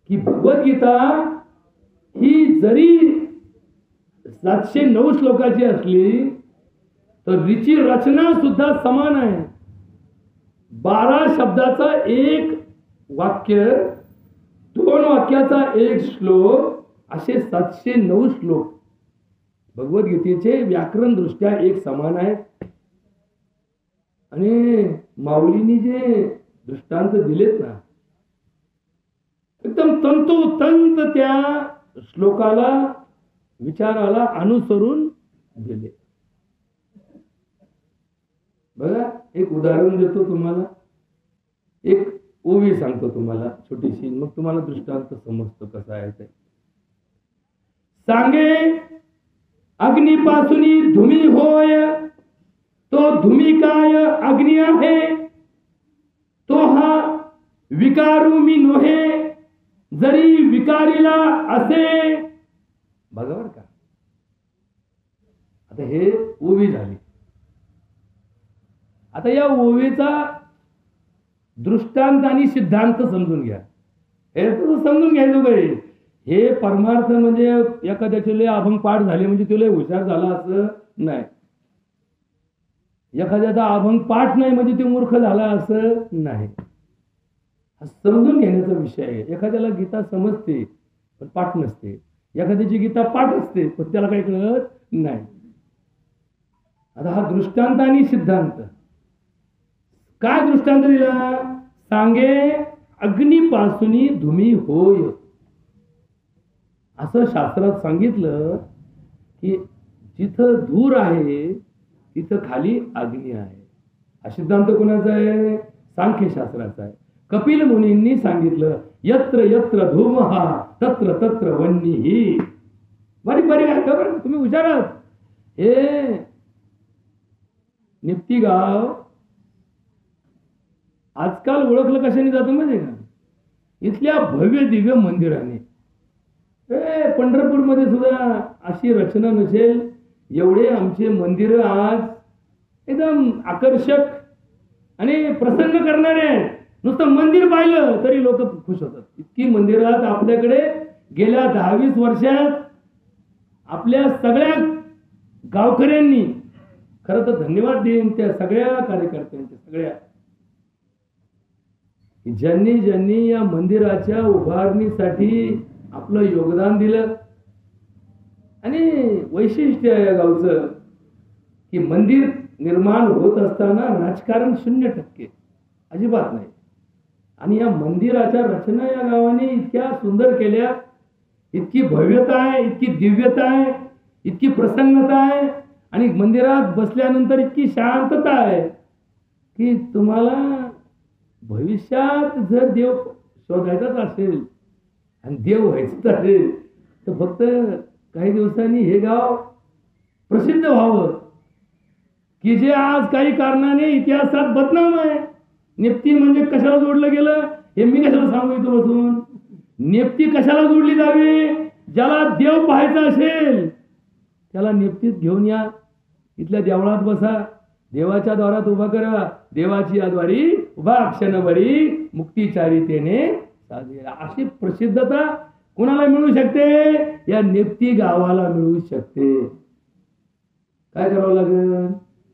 A: की भगवद्गीता ही जरी 709 श्लोकाची असली तर तिची रचना सुद्धा समान आहे. 12 शब्दाचा एक वाक्य, 2 वाक्याचा एक श्लोक, असे 709 श्लोक भगवद्गीतेचे व्याकरण दृष्ट्या एक समान आहेत. आणि माऊलींनी जे दृष्टांत दिलेत ना, एकदम तंतोतंत त्या श्लोकाला विचाराला अनुसरून दिले. बघा, एक उदाहरण देतो तुम्हाला, एक ओवी सांगतो तुम्हाला छोटीशी, मग तुम्हाला दृष्टांत समजतो कसा आहे ते. सांगे अग्निपासून धुमी होय, तो धुमी काय अग्नी आहे, तो हा विकारू मी नोहे, जरी विकारीला असे. बघा बर का, आता हे ओवी झाली. आता या ओवीचा दृष्टांत आणि सिद्धांत समजून घ्या. हे समजून घ्यायचं काय, हे परमार्थ म्हणजे एखाद्याचे लय अभंग पाठ झाले म्हणजे तो लय हुशार झाला असं नाही. एखाद्याचा अभंग पाठ नाही म्हणजे ते मूर्ख झाला असं नाही. हा समजून घेण्याचा विषय आहे. एखाद्याला गीता समजते पण पाठ नसते, एखाद्याची गीता पाठ असते पण त्याला काही कळत नाही. आता हा दृष्टांत आणि सिद्धांत. काय दृष्टांत दिला? सांगे अग्निपासून धुमी होय. असं शास्त्रात सांगितलं की जिथं धूर आहे तिथं खाली अग्नी आहे. हा सिद्धांत कोणाचा आहे? सांख्यशास्त्राचा आहे. कपिल मुनींनी सांगितलं, यत्र यत्र धूमः तत्र तत्र वह्निः. बारीक बारीक आहे का बरं, तुम्ही विचारात. हे निप्ती गाव आजकाल ओळखलं कशाने जातं माहिती का? इथल्या भव्य दिव्य मंदिराने. पंढरपूरमध्ये सुद्धा अशी रचना नसेल. एवढे आमचे मंदिर आज एकदम आकर्षक आणि प्रसन्न करणारे आहेत. नुसतं मंदिर पाहिलं तरी लोक खुश होतात. इतकी मंदिरात आपल्याकडे गेल्या 10-20 वर्षात आपल्या सगळ्या गावकऱ्यांनी, खरं तर धन्यवाद देईन त्या सगळ्या कार्यकर्त्यांच्या, सगळ्या ज्यांनी ज्यांनी या मंदिराच्या उभारणीसाठी आपलं योगदान दिलं. आणि वैशिष्ट्य आहे या गावचं की मंदिर निर्माण होत असताना राजकारण 0% अजिबात नाही. आणि या मंदिराच्या रचना या गावाने इतक्या सुंदर केल्या, इतकी भव्यता आहे, इतकी दिव्यता आहे, इतकी प्रसन्नता आहे आणि मंदिरात बसल्यानंतर इतकी शांतता आहे की तुम्हाला भविष्यात जर देव शोधायचाच असेल आणि देव व्हायचं असेल तर फक्त काही दिवसांनी हे गाव प्रसिद्ध व्हावं की जे आज काही कारणाने इतिहासात बदनाम आहे. निप्ती म्हणजे कशाला जोडलं गेलं हे मी कशाला सांगू इथं बसून. नेप्ती कशाला जोडली जावी? ज्याला देव पाहायचा असेल त्याला नेप्तीत घेऊन या, इथल्या देवळात बसा, देवाच्या द्वारात उभा करा, देवाची आद्वारी उभा क्षणभरी मुक्तिचारितेने साधी. अशी प्रसिद्धता कुणाला मिळू शकते? या नेप्ती गावाला मिळू शकते. काय करावं लागेल?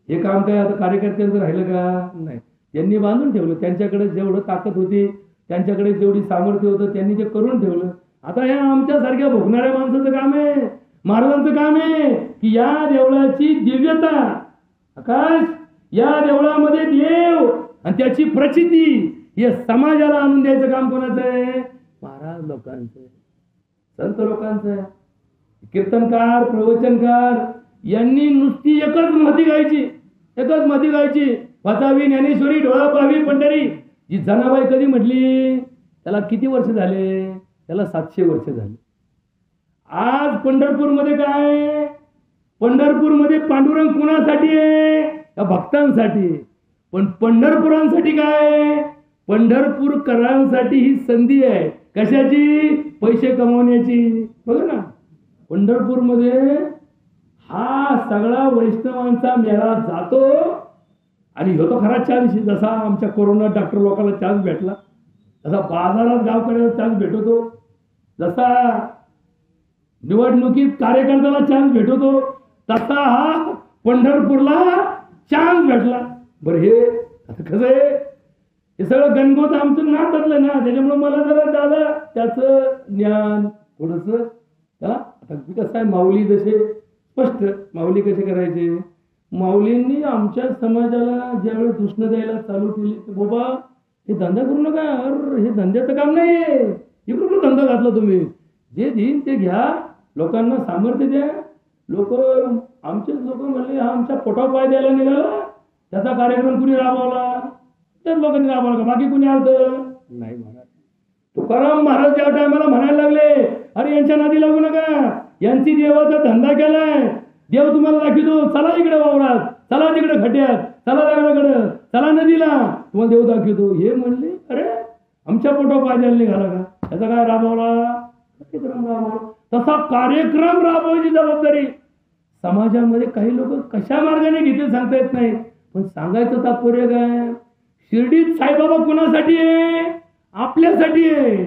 A: हे काम काय आता कार्यकर्त्यांचं राहिलं का? नाही. त्यांनी बांधून ठेवलं, त्यांच्याकडे जेवढं ताकद होती, त्यांच्याकडे जेवढी सामर्थ्य होतं, त्यांनी ते करून ठेवलं. आता या आमच्यासारख्या भोगणाऱ्या माणसाचं काम आहे, महाराजांचं काम आहे की या देवळाची दिव्यता, आकाश, या देवळामध्ये देव आणि त्याची प्रचिती हे समाजाला आणून द्यायचं काम कोणाचं आहे? महाराज लोकांचं, संत लोकांचं आहे. कीर्तनकार, प्रवचनकार यांनी नुसती एकच महती गायची, वाचावी ज्ञानेश्वरी, डोळा पाहावी पंढरी. जी जनाबाई कधी म्हटली? त्याला किती वर्ष झाले? त्याला 700 वर्ष झाले. आज पंढरपूरमध्ये काय? पंढरपूरमध्ये पांडुरंग कुणासाठी आहे? या भक्तांसाठी. पण पंढरपुरांसाठी काय? पंढरपूरकरांसाठी ही संधी आहे. कशाची? पैसे कमवण्याची. बघा ना, पंढरपूरमध्ये हा सगळा वैष्णवांचा मेळा जातो आणि होतो खरा चान्स. जसा आमच्या कोरोना डॉक्टर लोकांना चान्स भेटला, तसा बाजारात गावकऱ्याला चान्स भेटतो, जसा निवडणुकीत कार्यकर्त्याला चान्स भेटतो, तसा हा पंढरपूरला चान्स भेटला. बरं, हे कसं आहे? हे सगळं गणगोत आमचं नातलं ना, त्याच्यामुळे मला जरा दादा त्याचं ज्ञान थोडस. आता कसं आहे, माऊली जसे स्पष्ट, माऊली कसे करायचे? माऊलींनी आमच्या समाजाला ज्यावेळेस दुष्ण द्यायला चालू केली, बाबा हे धंदा करू नका, हे धंद्याचं काम नाहीये, इकडून धंदा घातला तुम्ही, जे देईन ते घ्या, लोकांना सामर्थ्य द्या. आमचेच लोक म्हणले हा आमच्या पोटावर पाय द्यायला निघाला, त्याचा कार्यक्रम कुणी राबवला? त्याच लोकांनी राबवला का? बाकी कुणी आलं नाही. महाराज तुकाराम महाराज ज्या टायमाला म्हणायला लागले, अरे यांच्या नादी लागू नका, यांची देवाचा धंदा केलाय, देव तुम्हाला दाखवतो, चला इकडे वावरात, चला तिकडे खड्ड्यात, चला दगडाकडं, चला नदीला, तुम्हाला देव दाखवतो. हे म्हणले, अरे आमच्या पोटावर पाय द्यायला निघाला का? त्याचा काय राबवला? तसा कार्यक्रम राबवायची जबाबदारी समाजामध्ये काही लोक कशा मार्गाने घेतील सांगता येत नाही. पण सांगायचं तात्पर्य काय? शिर्डीत साईबाबा कोणासाठी आहे? आपल्यासाठी आहे.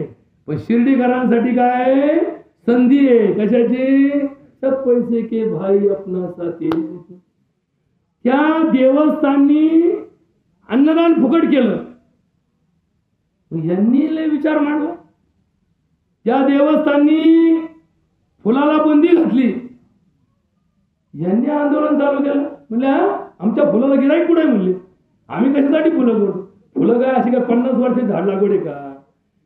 A: पण शिर्डीकरांसाठी काय? संधी आहे. कशाची? सब पैसे के भाई अपना साथी. त्या देवस्थानी अन्नदान फुकट केलं, यांनी लय विचार मांडला. त्या देवस्थानी फुलाला बंदी घातली, यांनी आंदोलन चालू केलं. म्हणले आमच्या फुलाला गिराईक कुठे म्हणले, आम्ही कशासाठी फुलं करतो? फुलं काय अशी काय 50 वर्ष झाड लागवड आहे का?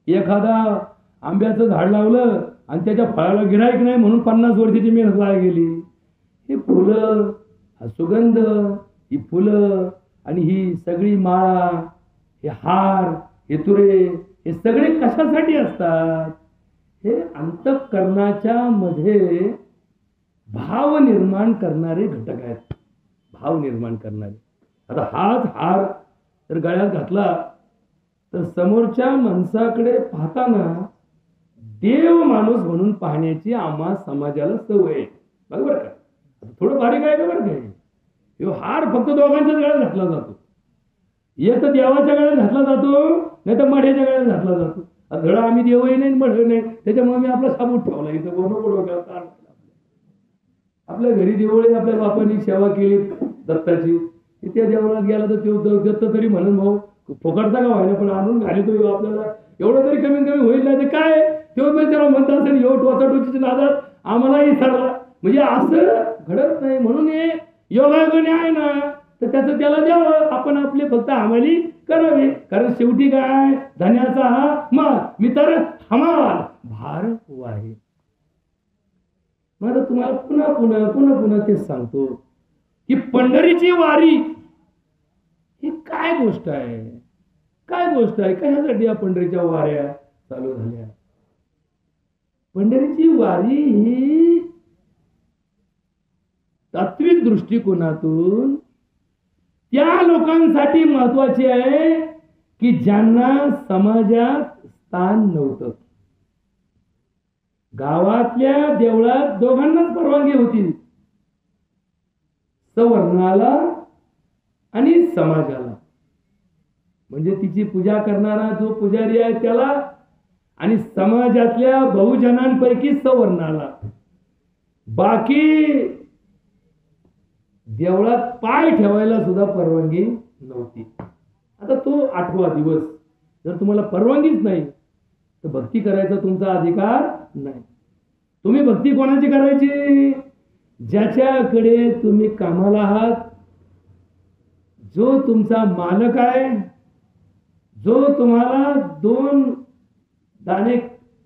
A: एखादा आंब्याचं झाड लावलं आणि त्याच्या फळाला गिराईक नाही म्हणून 50 वर्षाची मेहनत वाया गेली. ही फुलं, हा सुगंध, ही फुलं आणि ही सगळी माळा, हे हार, हे तुरे, हे सगळे कशासाठी असतात? हे अंतःकरणाच्या मध्ये भाव निर्माण करणारे घटक आहेत. भाव निर्माण करणारे. आता हाच हार जर गळ्यात घातला तर समोरच्या माणसाकडे पाहताना देव माणूस म्हणून पाहण्याची आम्हा समाजाला सवय आहे. बरोबर का? थोडं बारीक आहे का? बरं काय, हार फक्त दोघांच्याच गळ्यात घातला जातो. एक तर देवाच्या गळ्यात घातला जातो, नाही तर मढ्याच्या गळ्यात घातला जातो. धडा आम्ही देवही नाही मढ नाही, त्याच्यामुळे मी आपला साबूत ठेवला इथं. आपल्या घरी देवळे आपल्या बापांनी सेवा केली दत्ताची, त्या देवळात गेला तर तो दत्त तरी म्हणून भाऊ फुकटचा का व्हायला पण आणून घालतो आपल्याला, एवढं तरी कमीत कमी होईल नाही. काय तो त्याला म्हणता असेल एवढं टोचाटोचीच्या नादात आम्हालाही सरला, म्हणजे असं घडत नाही. म्हणून हे योगायोगाने आहे ना, तर त्याचं त्याला द्यावं, आपण आपले फक्त हमाली करावे. कारण शेवटी काय, धन्याचा हा माल, मी तर हमाल भार आहे. मला तुम्हाला पुन्हा पुन्हा पुन्हा पुन्हा तेच सांगतो की पंढरीची वारी ही काय गोष्ट आहे? काय गोष्ट आहे? कशासाठी या पंढरीच्या वाऱ्या चालू झाल्या? पंढरीची वारी ही तात्विक दृष्टिकोनातून त्या लोकांसाठी महत्वाची आहे की ज्यांना समाजात स्थान नव्हतं. गावातल्या देवळात दोघांनाच परवानगी होती, सवर्णाला आणि समाजाला. म्हणजे तिची पूजा करणारा जो पुजारी आहे त्याला, आणि समाजातल्या बहुजनांपैकी सवर्णाला. बाकी देवळात पाय ठेवायला सुद्धा परवानगी नव्हती. आता तो 8वा दिवस, जर तुम्हाला परवानगीच नाही तर भक्ती करायचा तुमचा अधिकार नाही. तुम्ही भक्ती कोणाची करायची? ज्याच्याकडे तुम्ही कामाला आहात, जो तुमचा मालक आहे, जो तुम्हाला 2 दाणे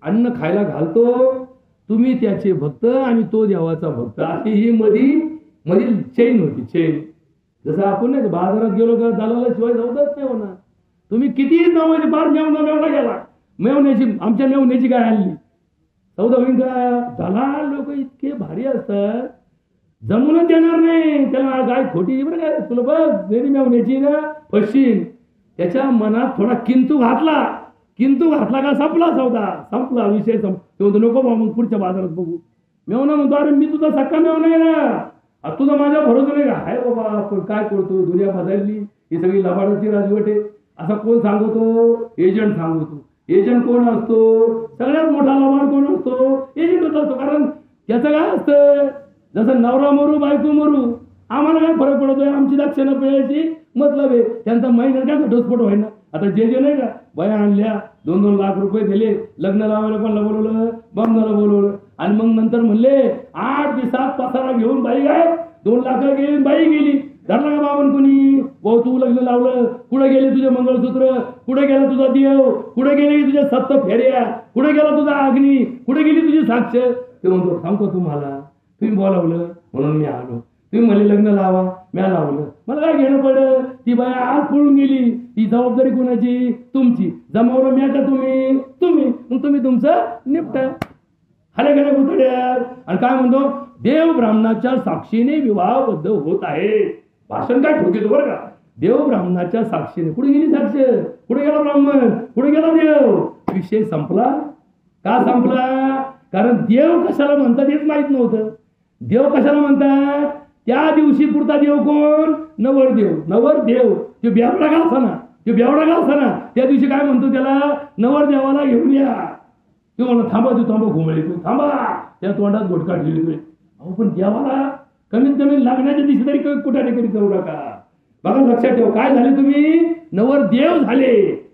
A: अन्न खायला घालतो, तुम्ही त्याचे भक्त आणि तो देवाचा भक्त. अशी ही मधील चैन होती, चैन. जसं आपण नाही बाजारात गेलो का दलाला शिवाय जाऊच नाही होणार. तुम्ही किती नावाची पार मेवणा गेला, मेवण्याची आमच्या मेवण्याची काय आणली सौदा होईन का? दलाल लोक इतके भारी असतात, जमूनच देणार नाही त्याला. काय खोटी बरं काय तुला बघ जरी मेवण्याची ना फशीन. त्याच्या मनात थोडा किंतू घातला का संपला सौदा, संपला विषय. म्हणतो नको बा मग पुढच्या बाजारात बघू. मेवना म्हणतो अरे मी तुझा सक्का मेवना आहे ना, तुझा माझ्या भरोसा नाही का? हाय बाबा आपण काय करतो, दुनिया बदलली, ही सगळी लबाडाची राजवट आहे. असा कोण सांगतो? एजंट सांगतो. एजंट कोण असतो? सगळ्यात मोठा लबाड कोण असतो? एजंटच असतो. कारण त्याचं काय असतं, जसं नवरा मरू बायको मरू आम्हाला काय फरक पडतोय, आमची लक्षणं पिळायची मतलब आहे. त्यांचा महिन्यात काय घटस्फोट व्हायना. आता जे नाही का बाया आणल्या 2-2 लाख रुपये दिले, लग्न लावायला कोणाला बोलवलं, बमनाला बोलवलं, आणि मग नंतर म्हणले 8 दिवसात पसारा घेऊन बाई काय 2 लाख गेली, बाई गेली. धरला का बाबन कोणी? भाऊ तू लग्न लावलं, कुठे गेले तुझे मंगळसूत्र, कुठे गेला तुझा देव, कुठे गेले तुझ्या 7 फेऱ्या, कुठे गेला तुझा अग्नी, कुठे गेली तुझी साक्ष? ते म्हणतो सांगतो तुम्हाला, तुम्ही बोलावलं म्हणून मी आलो, तुम्ही म्हणले लग्न लावा, मी लावलं, मला काय घेणं पडलं? ती बाई आज पळून गेली, ती जबाबदारी कोणाची? तुमची. जमावलं मी का तुम्ही मग तुम्ही तुमचं निपटा. हले गेले गुतड्यात. आणि काय म्हणतो? देव ब्राह्मणाच्या साक्षीने विवाहबद्ध होत आहे. भाषण काय ठोकेतो बरं का. देव ब्राह्मणाच्या साक्षीने. कुठे गेली साक्ष? कुठे गेला ब्राह्मण? कुठे गेला देव? विषय संपला. का संपला? कारण देव कशाला म्हणतात हेच माहित नव्हतं. देव कशाला म्हणतात? त्या दिवशी पुरता देव कोण? नवरदेव. नवरदेव तो बेवडा का असना, त्या दिवशी काय म्हणतो त्याला? नवरदेवाला घेऊन या. तो म्हणा थांबा घुमळे, तू थांबा, त्या तोंडात घोटका ठेवली. अहो पण देवाला कमीत कमी लागण्याच्या दिवशी तरी कुठे करी करू नका. बघा लक्षात ठेव, काय झाले तुम्ही? नवरदेव झाले.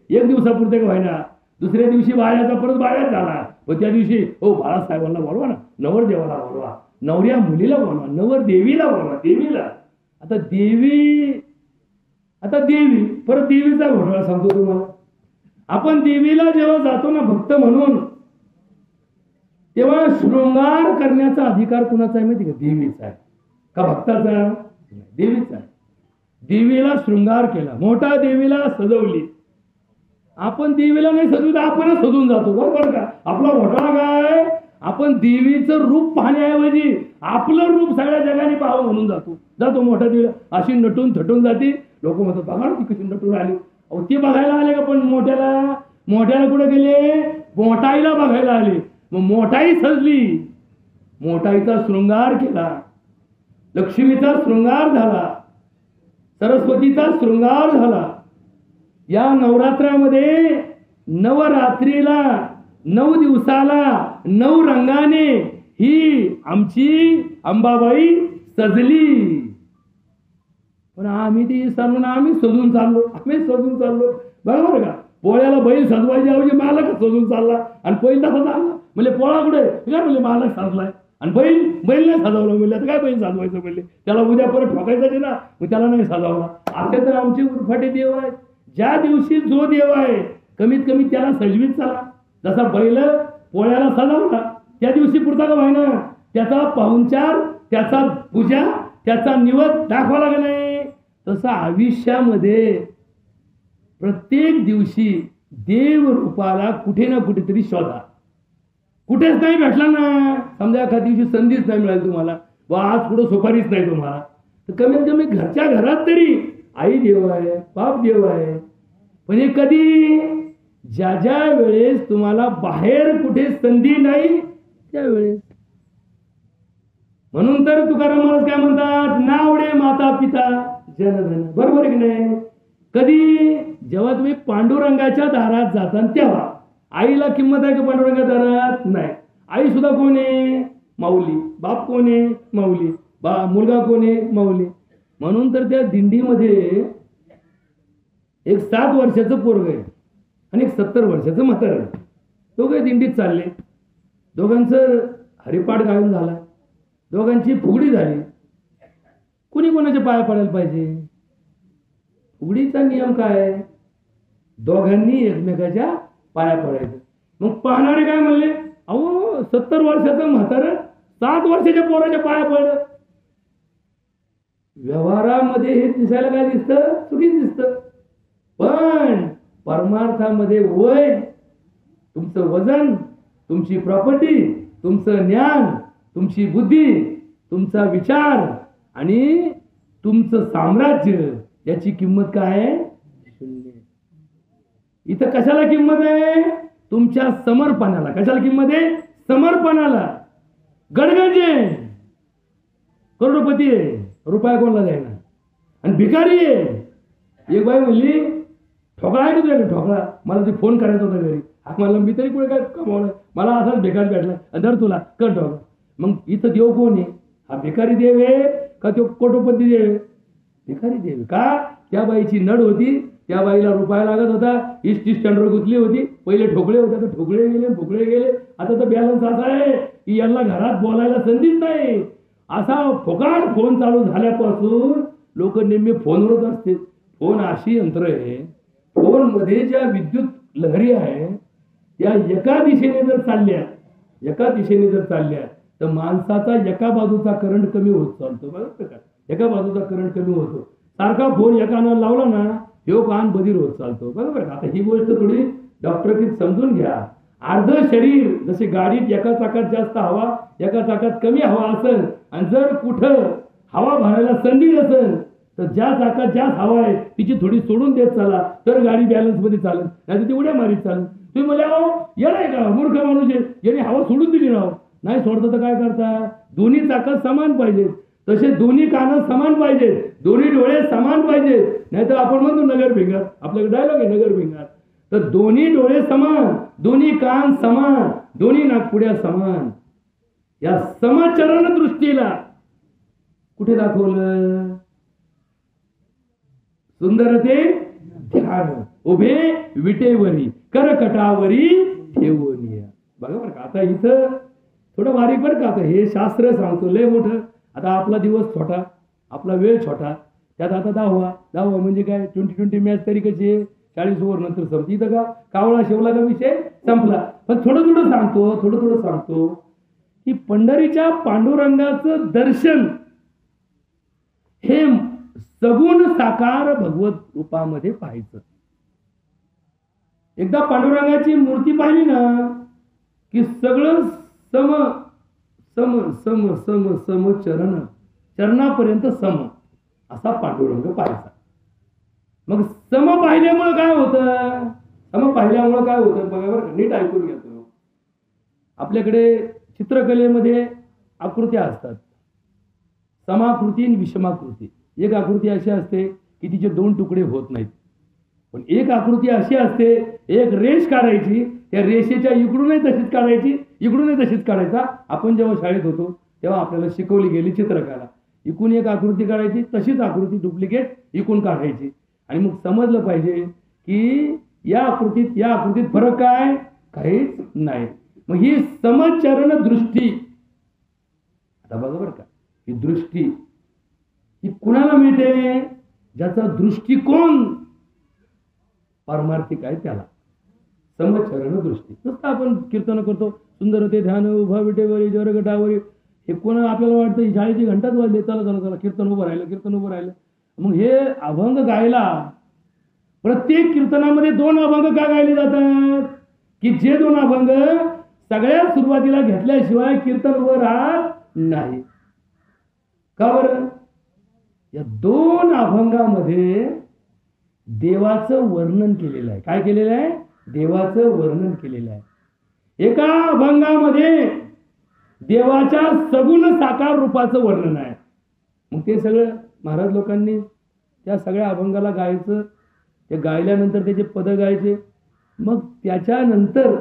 A: 1 दिवसापुरते का व्हायना, दुसऱ्या दिवशी बाळ्याचा परत बाळ्याच झाला. व त्या दिवशी बाळासाहेबांना बोलवा ना, नवरदेवाला बोलवा, नवऱ्या मुलीला बोलवा, नवरदेवीला बोलवा, देवीला. आता देवी परत देवीचा घोटाळा सांगतो तुम्हाला. आपण देवीला जेव्हा जातो ना भक्त म्हणून, तेव्हा शृंगार करण्याचा अधिकार कुणाचा आहे माहिती का? देवीचा आहे का भक्ताचा? देवीचा आहे. देवीला शृंगार केला, मोठा देवीला सजवली. आपण देवीला नाही सजवत, आपणच सजून जातो. बरोबर का? आपला घोटाळा काय? आपण देवीचं रूप पाहण्याऐवजी आपलं रूप सगळ्या जगाने पाहावं म्हणून जातो मोठ्या देवीला. अशी नटून थटून जाते. लोक म्हणतात बघा ती कशी नटून आली. अहो ती बघायला आले का? पण मोठ्याला कुठे गेले? मोठाईला बघायला आले. मग मोठाई सजली, मोठाईचा शृंगार केला, लक्ष्मीचा शृंगार झाला, सरस्वतीचा शृंगार झाला. या नवरात्रामध्ये नवरात्रीला 9 दिवसाला 9 रंगाने ही आमची अंबाबाई सजली. पण आम्ही ती सजून आम्ही सजून चाललो. बरोबर का? पोळ्याला बैल सजवायच्या ऐवजी मालक सजून चालला. आणि बैल तसा चालला म्हणजे पोळा कुठे काय म्हणले मालक साजलाय. आणि बैल नाही सजवलं म्हणले तर काय बैल साजवायचं म्हणले, त्याला उद्या परत ठोकायचं ना, मग त्याला नाही सजवला. असे तर आमचे उरफाटे देव आहेत. ज्या दिवशी जो देव आहे कमीत कमी त्याला सजवीत चला. जसा बैल पोळ्याला सजवला त्या दिवशी पुरता का व्हायना, त्याचा पाहुणचार, त्याचा पूजा, त्याचा निवद दाखवावा लागला नाही. तसं आयुष्यामध्ये प्रत्येक दिवशी देव रूपाला कुठे ना कुठेतरी शोधा. कुठेच नाही भेटला ना, समजा एखाद्या दिवशी संधीच नाही मिळाली तुम्हाला, वा आज पुढे सुपारीच नाही तुम्हाला, तर कमीत कमी घरच्या घरात तरी आई देव आहे, बाप देव आहे. पण हे कधी? ज्या वेळेस तुम्हाला बाहेर कुठे संधी नाही त्यावेळेस. म्हणून तर तुकाराम महाराज काय म्हणतात, नावडे माता पिता जनधन. बरोबर आहे की नाही? कधी जेव्हा तुम्ही पांडुरंगाच्या दारात जाता तेव्हा. आईला किंमत आहे का पांडुरंगाच्या दारात? नाही. आई सुद्धा कोण आहे? माऊली. बाप कोण आहे? माऊली. मुलगा कोण आहे? माऊली. म्हणून तर त्या दिंडीमध्ये एक 7 वर्षाचं पोरग आहे आणि एक 70 वर्षाचं म्हातारं आहे. दोघे दिंडीत चालले. दोघांचं हरिपाठ गायन झाला, दोघांची फुगडी झाली. कुणी कोणाच्या पाया पडायला पाहिजे? फुगडीचा नियम काय आहे? दोघांनी एकमेकाच्या पाया पडायचं. मग पाहणारे काय म्हणले, अहो 70 वर्षाचं म्हातारं 7 वर्षाच्या पोराच्या पाया पडलं. व्यवहारामध्ये हे दिसायला काय दिसतं? चुकीच दिसतं. पण परमार्थामध्ये वय, तुमचं वजन, तुमची प्रॉपर्टी, तुमचं ज्ञान, तुमची बुद्धी, तुमचा विचार आणि तुमचं साम्राज्य याची किंमत काय आहे? शून्य. इथं कशाला किंमत आहे? तुमच्या समर्पणाला. कशाला किंमत आहे? समर्पणाला. गडगंजे करोडपती आहे, रुपया कोणाला द्यायला, आणि भिकारी आहे. एक बाई म्हणली, ठोकळा आहे का तुझ्याकडे? ठोकळा. मला ते फोन करायचा होता घरी. मला मी तरी कुठे काय कमावलं, मला असाच भिकार भेटला, दर तुला कर ठोकळा. मग इथं देव कोण आहे? हा भिकारी देव आहे का तो कोटोपती देव आहे? भिकारी देव. का? त्या बाईची नड होती, त्या बाईला रुपया लागत होता, इष्टी स्टँडवर गुंतली होती. पहिले ठोकळे होते, तर ठोकळे गेले, फुकळे गेले. आता तर बॅलन्स असा आहे की यांना घरात बोलायला संधीच नाही. असा फोकाट फोन चालू झाल्यापासून लोक नेहमी फोनवरच असते. फोन अशी यंत्र आहे, फोन मध्ये ज्या विद्युत लहरी आहे त्या एका दिशेने जर चालल्या तर माणसाचा एका बाजूचा करंट कमी होत चालतो. बरोबर का? एका बाजूचा करंट कमी होतो. सारखा फोन एका कानाला लावला ना, हे कान बधीर होत चालतो. बरोबर का? आता ही गोष्ट थोडी डॉक्टरकीत समजून घ्या. अर्ध शरीर, जसे गाडीत एका चाकात जास्त हवा, एका चाकात कमी हवा असेल, आणि जर कुठं हवा भरायला संधी नसेल तर ज्या चाकात जास्त हवा आहे तिची थोडी सोडून देत चाला, तर गाडी बॅलन्स मध्ये चालत, नाही तर ती उड्या मारीत चालत. तुम्ही मला येणार का? मूर्ख माणूस आहे, याने हवा सोडून दिली राव. नाही सोडतं तर काय करता? दोन्ही चाकं समान पाहिजेत, तसे दोन्ही कानं समान पाहिजेत, दोन्ही डोळे समान पाहिजेत. नाहीतर आपण म्हणतो नगर भिंगार, आपल्याकडे डायलॉग आहे नगर भिंगार. तर दोन्ही डोळे समान, दोन्ही कान समान, दोन्ही नाकपुड्या समान. या समचरण दृष्टीला कुठे दाखवलं? सुंदरते ध्यान उभे विटेवरी करकटावरी ठेवून. बघा बरं का, आता इथं थोडं बारीक बरं का. आता हे शास्त्र सांगतो लय मोठं. आता आपला दिवस छोटा, आपला वेळ छोटा, त्यात आता 10 म्हणजे काय 20 मॅच तरी कशी आहे? 40 ओव्हर नंतर संपती. इथं का कावळा शेवला का विषय संपला. पण थोडं सांगतो की पंढरीच्या पांडुरंगाचं दर्शन हे सगुण साकार भगवत रूपामध्ये पाहायचं. एकदा पांडुरंगाची मूर्ती पाहिली ना की सगळं सम सम सम सम सम चरणापर्यंत सम असा पांडुरंग पाहायचा. मग सम पाहिल्यामुळे काय होतं? बघा बरं, नीट ऐकून घ्या. आपल्याकडे चित्रकलेमध्ये आकृत्या असतात, समाकृती आणि विषमाकृती. एक आकृती अशी असते की तिचे 2 तुकडे होत नाहीत, पण एक आकृती अशी असते, एक रेष काढायची, त्या रेषेच्या इकडूनही तशीच काढायची, इकडूनही तशीच काढायचा. आपण जेव्हा शाळेत होतो तेव्हा आपल्याला शिकवली गेली चित्रकला. इकडून एक आकृती काढायची, तशीच आकृती डुप्लिकेट इकडून काढायची, आणि मग समजलं पाहिजे की या आकृतीत फरक काय? काहीच नाही. मग ही समचरण दृष्टी, आता बघा बरं का, ही दृष्टी ही कुणाला मिळते? ज्याचा दृष्टिकोन पारमार्थिक आहे त्याला समचरण दृष्टी. नुसतं आपण कीर्तन करतो, सुंदर ते ध्यान उभा विटेवरी जरगटावरी, हे कोणा आपल्याला वाटतं शाळेची घंटाच वाजली, चला कीर्तन उभं राहिलं. मग हे अभंग गायला, प्रत्येक कीर्तनामध्ये 2 अभंग का गायले जातात? की जे 2 अभंग सगळ्यात सुरुवातीला घेतल्याशिवाय कीर्तन उभं राहत नाही. का बरं? या 2 अभंगामध्ये देवाचं वर्णन केलेलं आहे. काय केलेलं आहे? देवाचं वर्णन केलेलं आहे. एका अभंगामध्ये देवाच्या सगुण साकार रूपाचं वर्णन आहे. मग ते सगळं महाराज लोकांनी त्या सगळ्या अभंगाला गायचं. ते गायल्यानंतर त्याचे पद गायचे. मग त्याच्यानंतर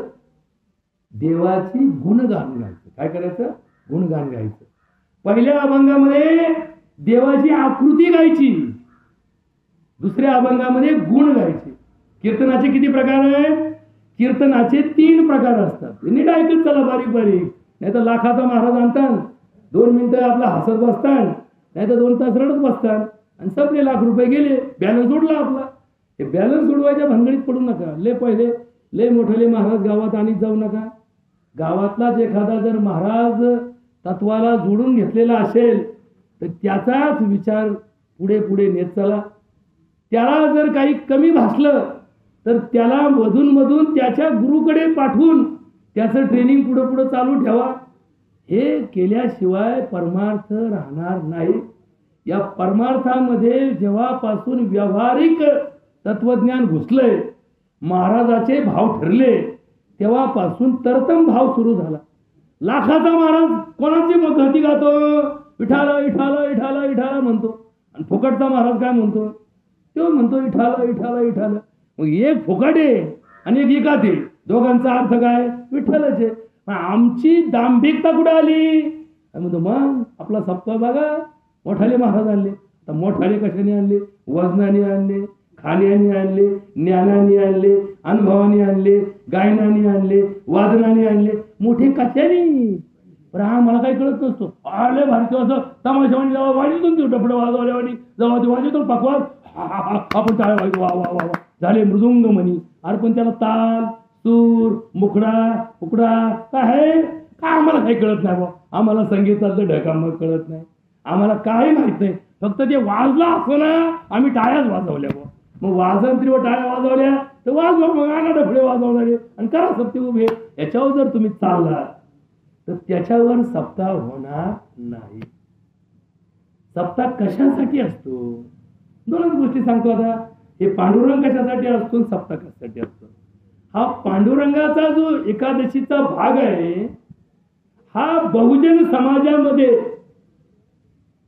A: देवाची गुणगान गायचं. काय करायचं? गुणगान गायचं. पहिल्या अभंगामध्ये देवाची आकृती गायची, दुसऱ्या अभंगामध्ये गुण गायचे. कीर्तनाचे किती प्रकार आहेत? कीर्तनाचे 3 प्रकार असतात. नीट ऐकत चला बारीक बारीक, नाही तर लाखाचा महाराज आणतात, 2 मिनिटं आपला हसत बसतात, नाही तर 2 तास रडत बसतात आणि संपले लाख रुपये गेले, बॅलन्स उडला आपला. हे बॅलन्स उडवायच्या भानगडीत पडू नका. लय मोठे महाराज गावात आणीत जाऊ नका. गावातलाच एखादा जर महाराज तत्वाला जोडून घेतलेला असेल तर त्याचाच विचार पुढे पुढे नेत चला. त्याला जर काही कमी भासलं तर त्याला मधून मधून त्याच्या गुरुकडे पाठवून त्याचं ट्रेनिंग पुढे पुढे चालू ठेवा. हे केल्याशिवाय परमार्थ राहणार नाही. या परमार्थामध्ये जेव्हापासून व्यावहारिक तत्वज्ञान घुसलंय, महाराजाचे भाव ठरले, तेव्हापासून तरतम भाव सुरू झाला. लाखाचा महाराज कोणाची गती गातो? विठाला विठाला विठाला विठाला म्हणतो. आणि फुकटचा महाराज काय म्हणतो? तो म्हणतो विठाला विठाला विठाला. मग एक फुकट आहे आणि एक एकात आहे. दोघांचा अर्थ काय? विठ्ठलच आहे. आमची दांभिकता कुठे आली? म्हणतो मग आपला सप्ताह बघा, मोठाले महाराज आणले. तर मोठाले कशाने आणले? वजनाने आणले, खाण्याने आणले, ज्ञानाने आणले, अनुभवाने आणले, गायनाने आणले, वादनाने आणले. मोठे कशाने? पण हा मला काही कळत नसतो. आले भारतीय असं तमाशावानी जेव्हा वाजवून देऊ, डफडं वाजवल्यावानी जेव्हा ते वाजवतो पकवाज, आपण टाळ्या वाजतो, वा वा वा वा झाले मृदुंग म्हणी. अरे पण त्याला ताल, सूर, मुखडा, उकडा काय आहे का? आम्हाला काही कळत नाही बा. आम्हाला संगीताचं ढकामग कळत नाही, आम्हाला काही माहित नाही. फक्त ते वाजला असं ना, आम्ही टाळ्याच वाजवल्या बा. मग वाजंत्री व टाळ्या वाजवल्या तर वाजवा, मग आणा डफडे वाजवणारे आणि करा सप्ते उभे. याच्यावर जर तुम्ही चालला तर त्याच्यावर सप्ताह होणार नाही. सप्ताह कशासाठी असतो? 2च गोष्टी सांगतो आता. हे पांडुरंग कशासाठी असतो, सप्ताह कशासाठी असतो? हा पांडुरंगाचा जो एकादशीचा भाग आहे, हा बहुजन समाजामध्ये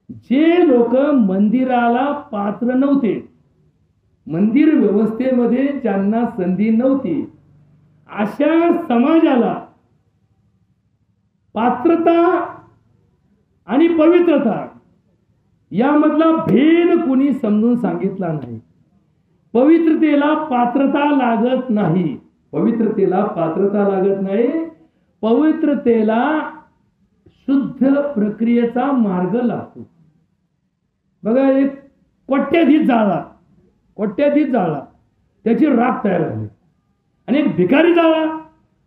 A: जे लोक मंदिराला पात्र नव्हते, मंदिर व्यवस्थेमध्ये ज्यांना संधी नव्हती, अशा समाजाला पात्रता आणि पवित्रता यामधला भेद कुणी समजून सांगितला नाही. पवित्रतेला पात्रता लागत नाही. पवित्रतेला पात्रता लागत नाही. पवित्रतेला शुद्ध प्रक्रियेचा मार्ग लागतो. बघा, एक कोट्याधीश जाळला, त्याची राख तयार झाली. आणि एक भिकारी जाळला,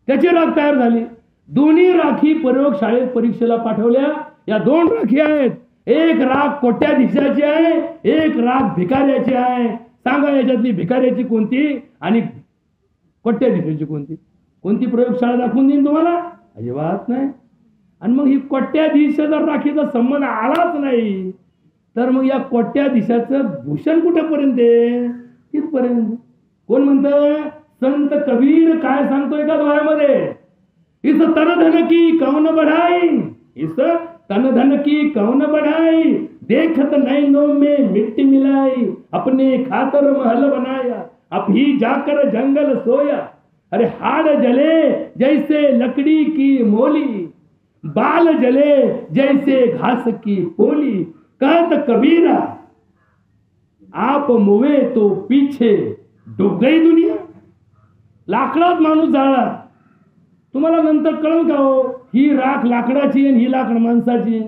A: त्याची राख तयार झाली. दोन्ही राखी प्रयोगशाळेत परीक्षेला पाठवल्या. या 2 राखी आहेत. एक राख कोट्याधीशाची आहे, एक राख भिकाऱ्याची आहे. सांगा याच्यातली भिकाऱ्याची कोणती आणि कोट्याधीशाची कोणती? कोणती प्रयोगशाळा दाखवून देईन तुम्हाला? अजिबात नाही. आणि मग ही कोट्याधीश जर राखीचा संबंध आलाच नाही तर मग या कोट्याधीशाचं भूषण कुठेपर्यंत आहे? तिथपर्यंत. कोण म्हणतं? संत कबीर काय सांगतोय का दोह्यामध्ये? इस तन धन की कौन बढ़ाई, इस तन धन की कौन बढ़ाई, देखत नैनों में मिट्टी मिलाई, अपने खातर महल बनाया, अब ही जाकर जंगल सोया. अरे हाड़ जले जैसे लकड़ी की मोली, बाल जले जैसे घास की पोली. कहत कबीरा आप मुवे तो पीछे डूब गई दुनिया. लाकडात माणूस जाळला, तुम्हाला नंतर कळलं का हो ही राख लाकडाची आणि ही लाकड माणसाची?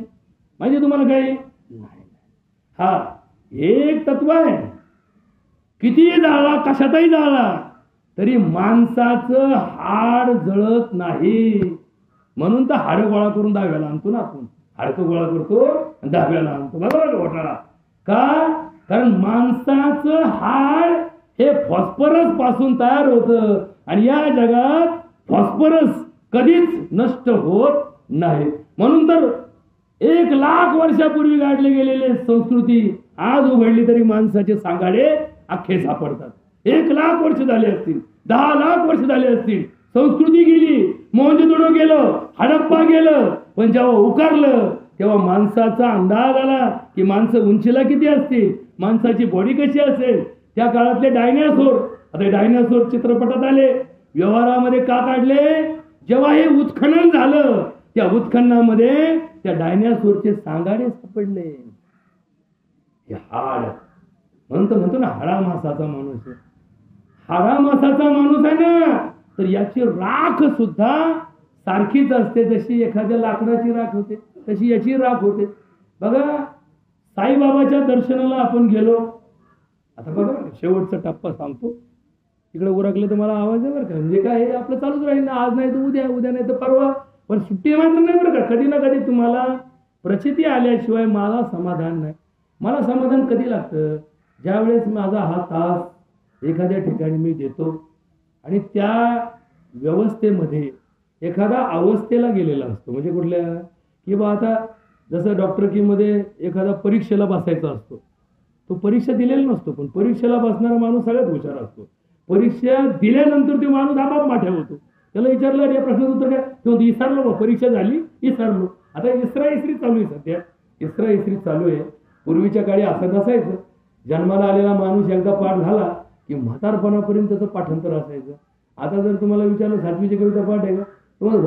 A: म्हणजे तुम्हाला काही नाही. हा एक तत्व आहे. कितीही जाळला, कशातही जाळला तरी माणसाचं हाड जळत नाही. म्हणून तर हाड गोळा करून दहाव्याला आणतो ना आपण. हाडकं गोळा करतो आणि दहाव्याला आणतो, बरोबर घोटाळा का? कारण माणसाचं हाड हे फॉस्फरस पासून तयार होतं आणि या जगात फॉस्फरस कधीच नष्ट होत नाही. म्हणून तर 1,00,000 वर्षापूर्वी गाडले गेलेले संस्कृती आज उघडली तरी माणसाचे सांगाडे अख्खे सापडतात. 1,00,000 वर्ष झाले असतील, 10,00,000 वर्ष झाले असतील, संस्कृती गेली, मोहनजोदडो गेलं, हडप्पा गेलं, पण जेव्हा उकारलं तेव्हा माणसाचा अंदाज आला की माणसं उंचीला किती असतील, माणसाची बॉडी कशी असेल. त्या काळातले डायनासोर, आता डायनासोर चित्रपटात आले, व्यवहारामध्ये का काढले? जेव्हा हे उत्खनन झालं त्या उत्खननामध्ये त्या डायनासोरचे सांगाडे सापडले. हे हाड म्हणतो ना, हाडा मासाचा माणूस आहे. हाडा मासाचा माणूस आहे ना, तर याची राख सुद्धा सारखीच असते. जशी एखाद्या लाकडाची राख होते तशी याची राख होते. बघा, साईबाबाच्या दर्शनाला आपण गेलो. आता बघा, शेवटचा टप्पा सांगतो. तिकडे उरकले तर मला आवाज आहे बरं का. म्हणजे काय, हे आपलं चालूच राहील ना, आज नाही तर उद्या, उद्या नाही तर परवा, पण सुट्टी मात्र नाही बरं का. कधी ना कधी तुम्हाला प्रचिती आल्याशिवाय मला समाधान नाही. मला समाधान कधी लागतं? ज्यावेळेस माझा हा तास एखाद्या ठिकाणी मी देतो आणि त्या व्यवस्थेमध्ये एखादा अवस्थेला गेलेला असतो. म्हणजे कुठल्या, की बा आता जसं डॉक्टरकीमध्ये एखादा परीक्षेला बसायचा असतो, तो परीक्षा दिलेला नसतो, पण परीक्षेला बसणारा माणूस सगळ्यात हुशार असतो. परीक्षा दिल्यानंतर तो माणूस आपाप माठ्या होतो. त्याला विचारलं, अरे या प्रश्नाचं उत्तर काय? तो विसरलो बा, परीक्षा झाली विसरलो. आता इसरी चालू आहे, सध्या इसरी चालू आहे. पूर्वीच्या काळी असं नसायचं. जन्माला आलेला माणूस एकदा पाठ झाला की म्हातारपणापर्यंत त्याचं पाठांतर असायचं. आता जर तुम्हाला विचारलं 7वीची कविता पाठ आहे का, तुम्हाला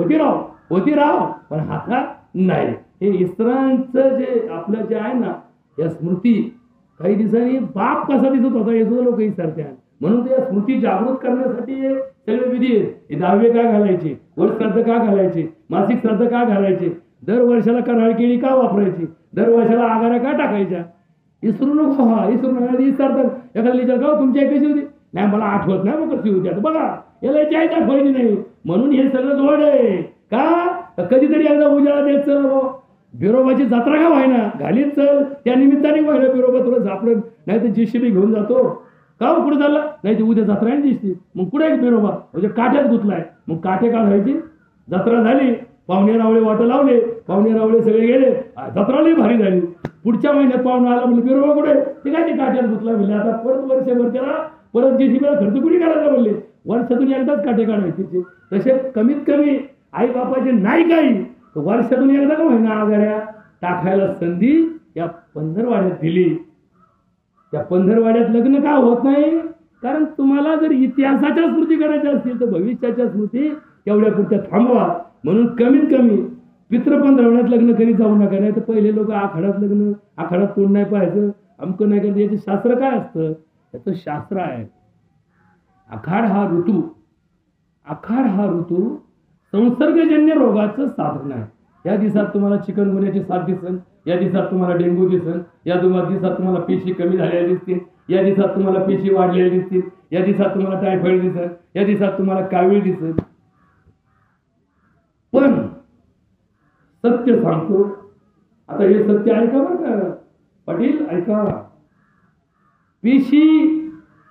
A: होती राव, पण हातात नाही. हे इसरांचं जे आपलं जे आहे ना, या स्मृती काही दिवसांनी बाप कसा दिसत होता हे सुद्धा लोक विसरतात. म्हणून त्या स्मृती जागृत करण्यासाठी हे सगळे विधी आहेत. हे दहावे का घालायचे, वर्ष श्राद्ध का घालायचे, मासिक श्राद्ध का घालायचे, दर वर्षाला कराळ केळी का वापरायची, दर वर्षाला आगाऱ्या का टाकायच्या. इसरू नको, इसरू नका विसरतात. एखाद्या विचार का तुमची आई कशी होती? नाही मला आठवत नाही, मग कशी होती. आता बघा, याला याची आईच आठवायची नाही. म्हणून हे सगळं जोड आहे का. कधीतरी एकदा उजाळा देत चल, बिरोबाची जत्रा का व्हायना, घालीत चल, त्या निमित्ताने व्हायला बिरोबा तुला झापडत नाही तर जेसीबी घेऊन जातो. का कुठे चालला? नाही ते उद्या जत्रा आहे दिसते. मग कुठे आहे बिरोबा? म्हणजे काठ्यात गुतलाय. मग काठे काढायची, जत्रा झाली, पाहुणे रावळे वाट लावले, पाहुणे रावळे सगळे गेले, जत्रा लई भारी झाली. पुढच्या महिन्यात पाहुणा आला, म्हणजे बिरोबा कुठे? ते काय ते काठ्यात गुतला. म्हणजे आता परत वर्षभर त्याला परत जेसीबीला खर्च कुणी करायचा म्हणले. वर्षातून एकदाच काठे काढायचे. तसे कमीत कमी आई बापाचे नाही काही वर्षातून एकदा का महिना आगाड्या टाकायला संधी या पंधरवाड्यात दिली. त्या पंधरवाड्यात लग्न का होत नाही? कारण तुम्हाला जर इतिहासाच्या स्मृती करायच्या असतील तर भविष्याच्या स्मृती एवढ्या पुरत्या थांबवा. म्हणून कमीत कमी पित्र पंधरवड्यात लग्न करीत जाऊ नका. नाही तर पहिले लोक आखाड्यात लग्न, आखाड्यात तोंड नाही पाहायचं, अमकं नाही करायचं. याचे शास्त्र काय असतं? याचं शास्त्र आहे. आखाड हा ऋतू संसर्गजन्य रोगाचं साधन आहे. या दिवसात तुम्हाला चिकनगुन्याची साथ दिसन, या दिवसात तुम्हाला डेंग्यू दिसन, या दिवसात तुम्हाला पेशी कमी झालेल्या दिसतील, या दिवसात तुम्हाला पेशी वाढलेल्या दिसतील, या दिवसात तुम्हाला टायफॉइड दिसन, या दिवसात तुम्हाला कावीळ दिसन. पण सत्य सांगतो, आता हे सत्य ऐका बरं का पाटील, ऐका. पेशी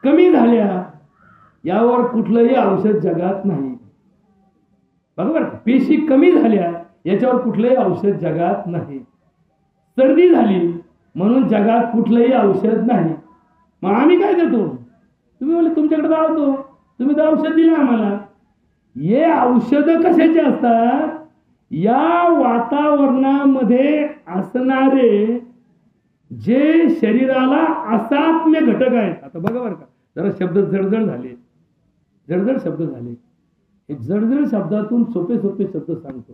A: कमी झाल्या यावर कुठलंही औषध जगात नाही. बरोबर, पेशी कमी झाल्या याच्यावर कुठलंही औषध जगात नाही. सर्दी झाली म्हणून जगात कुठलंही औषध नाही. मग आम्ही काय देतो? तुम्ही बोलले तुमच्याकडे राहतो, तुम्ही तर औषध दिलं आम्हाला. हे औषध कशाचे असतात? या वातावरणामध्ये असणारे जे शरीराला असात्म्य घटक आहेत. आता बघा बरं का, जरा शब्द जडजड झाले. एक जडजड शब्दातून सोपे शब्द सांगतो.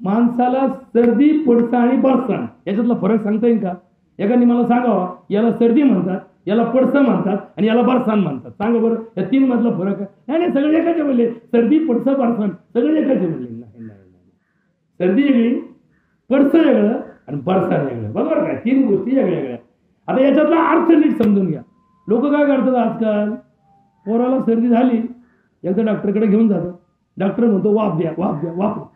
A: माणसाला सर्दी, पडसा आणि बरसाण याच्यातला फरक सांगता येईल का? एकाने मला सांगावा, याला सर्दी म्हणतात, याला पडसा म्हणतात आणि याला बरसाण म्हणतात. सांगा बरं, या तीन मधला फरक आहे? नाही, सगळे एकाचे म्हणले. सर्दी, पडसा, बरसाण सगळे एकाचे म्हणले. नाही, सर्दी वेगळी, पडसं वेगळं आणि बरसाण वेगळं. बरोबर काय? तीन गोष्टी वेगळ्या. आता याच्यातला अर्थ नीट समजून घ्या. लोक काय करतात आजकाल, पोराला सर्दी झाली, एकदा डॉक्टरकडे घेऊन जातात. डॉक्टर म्हणतो वाफ द्या,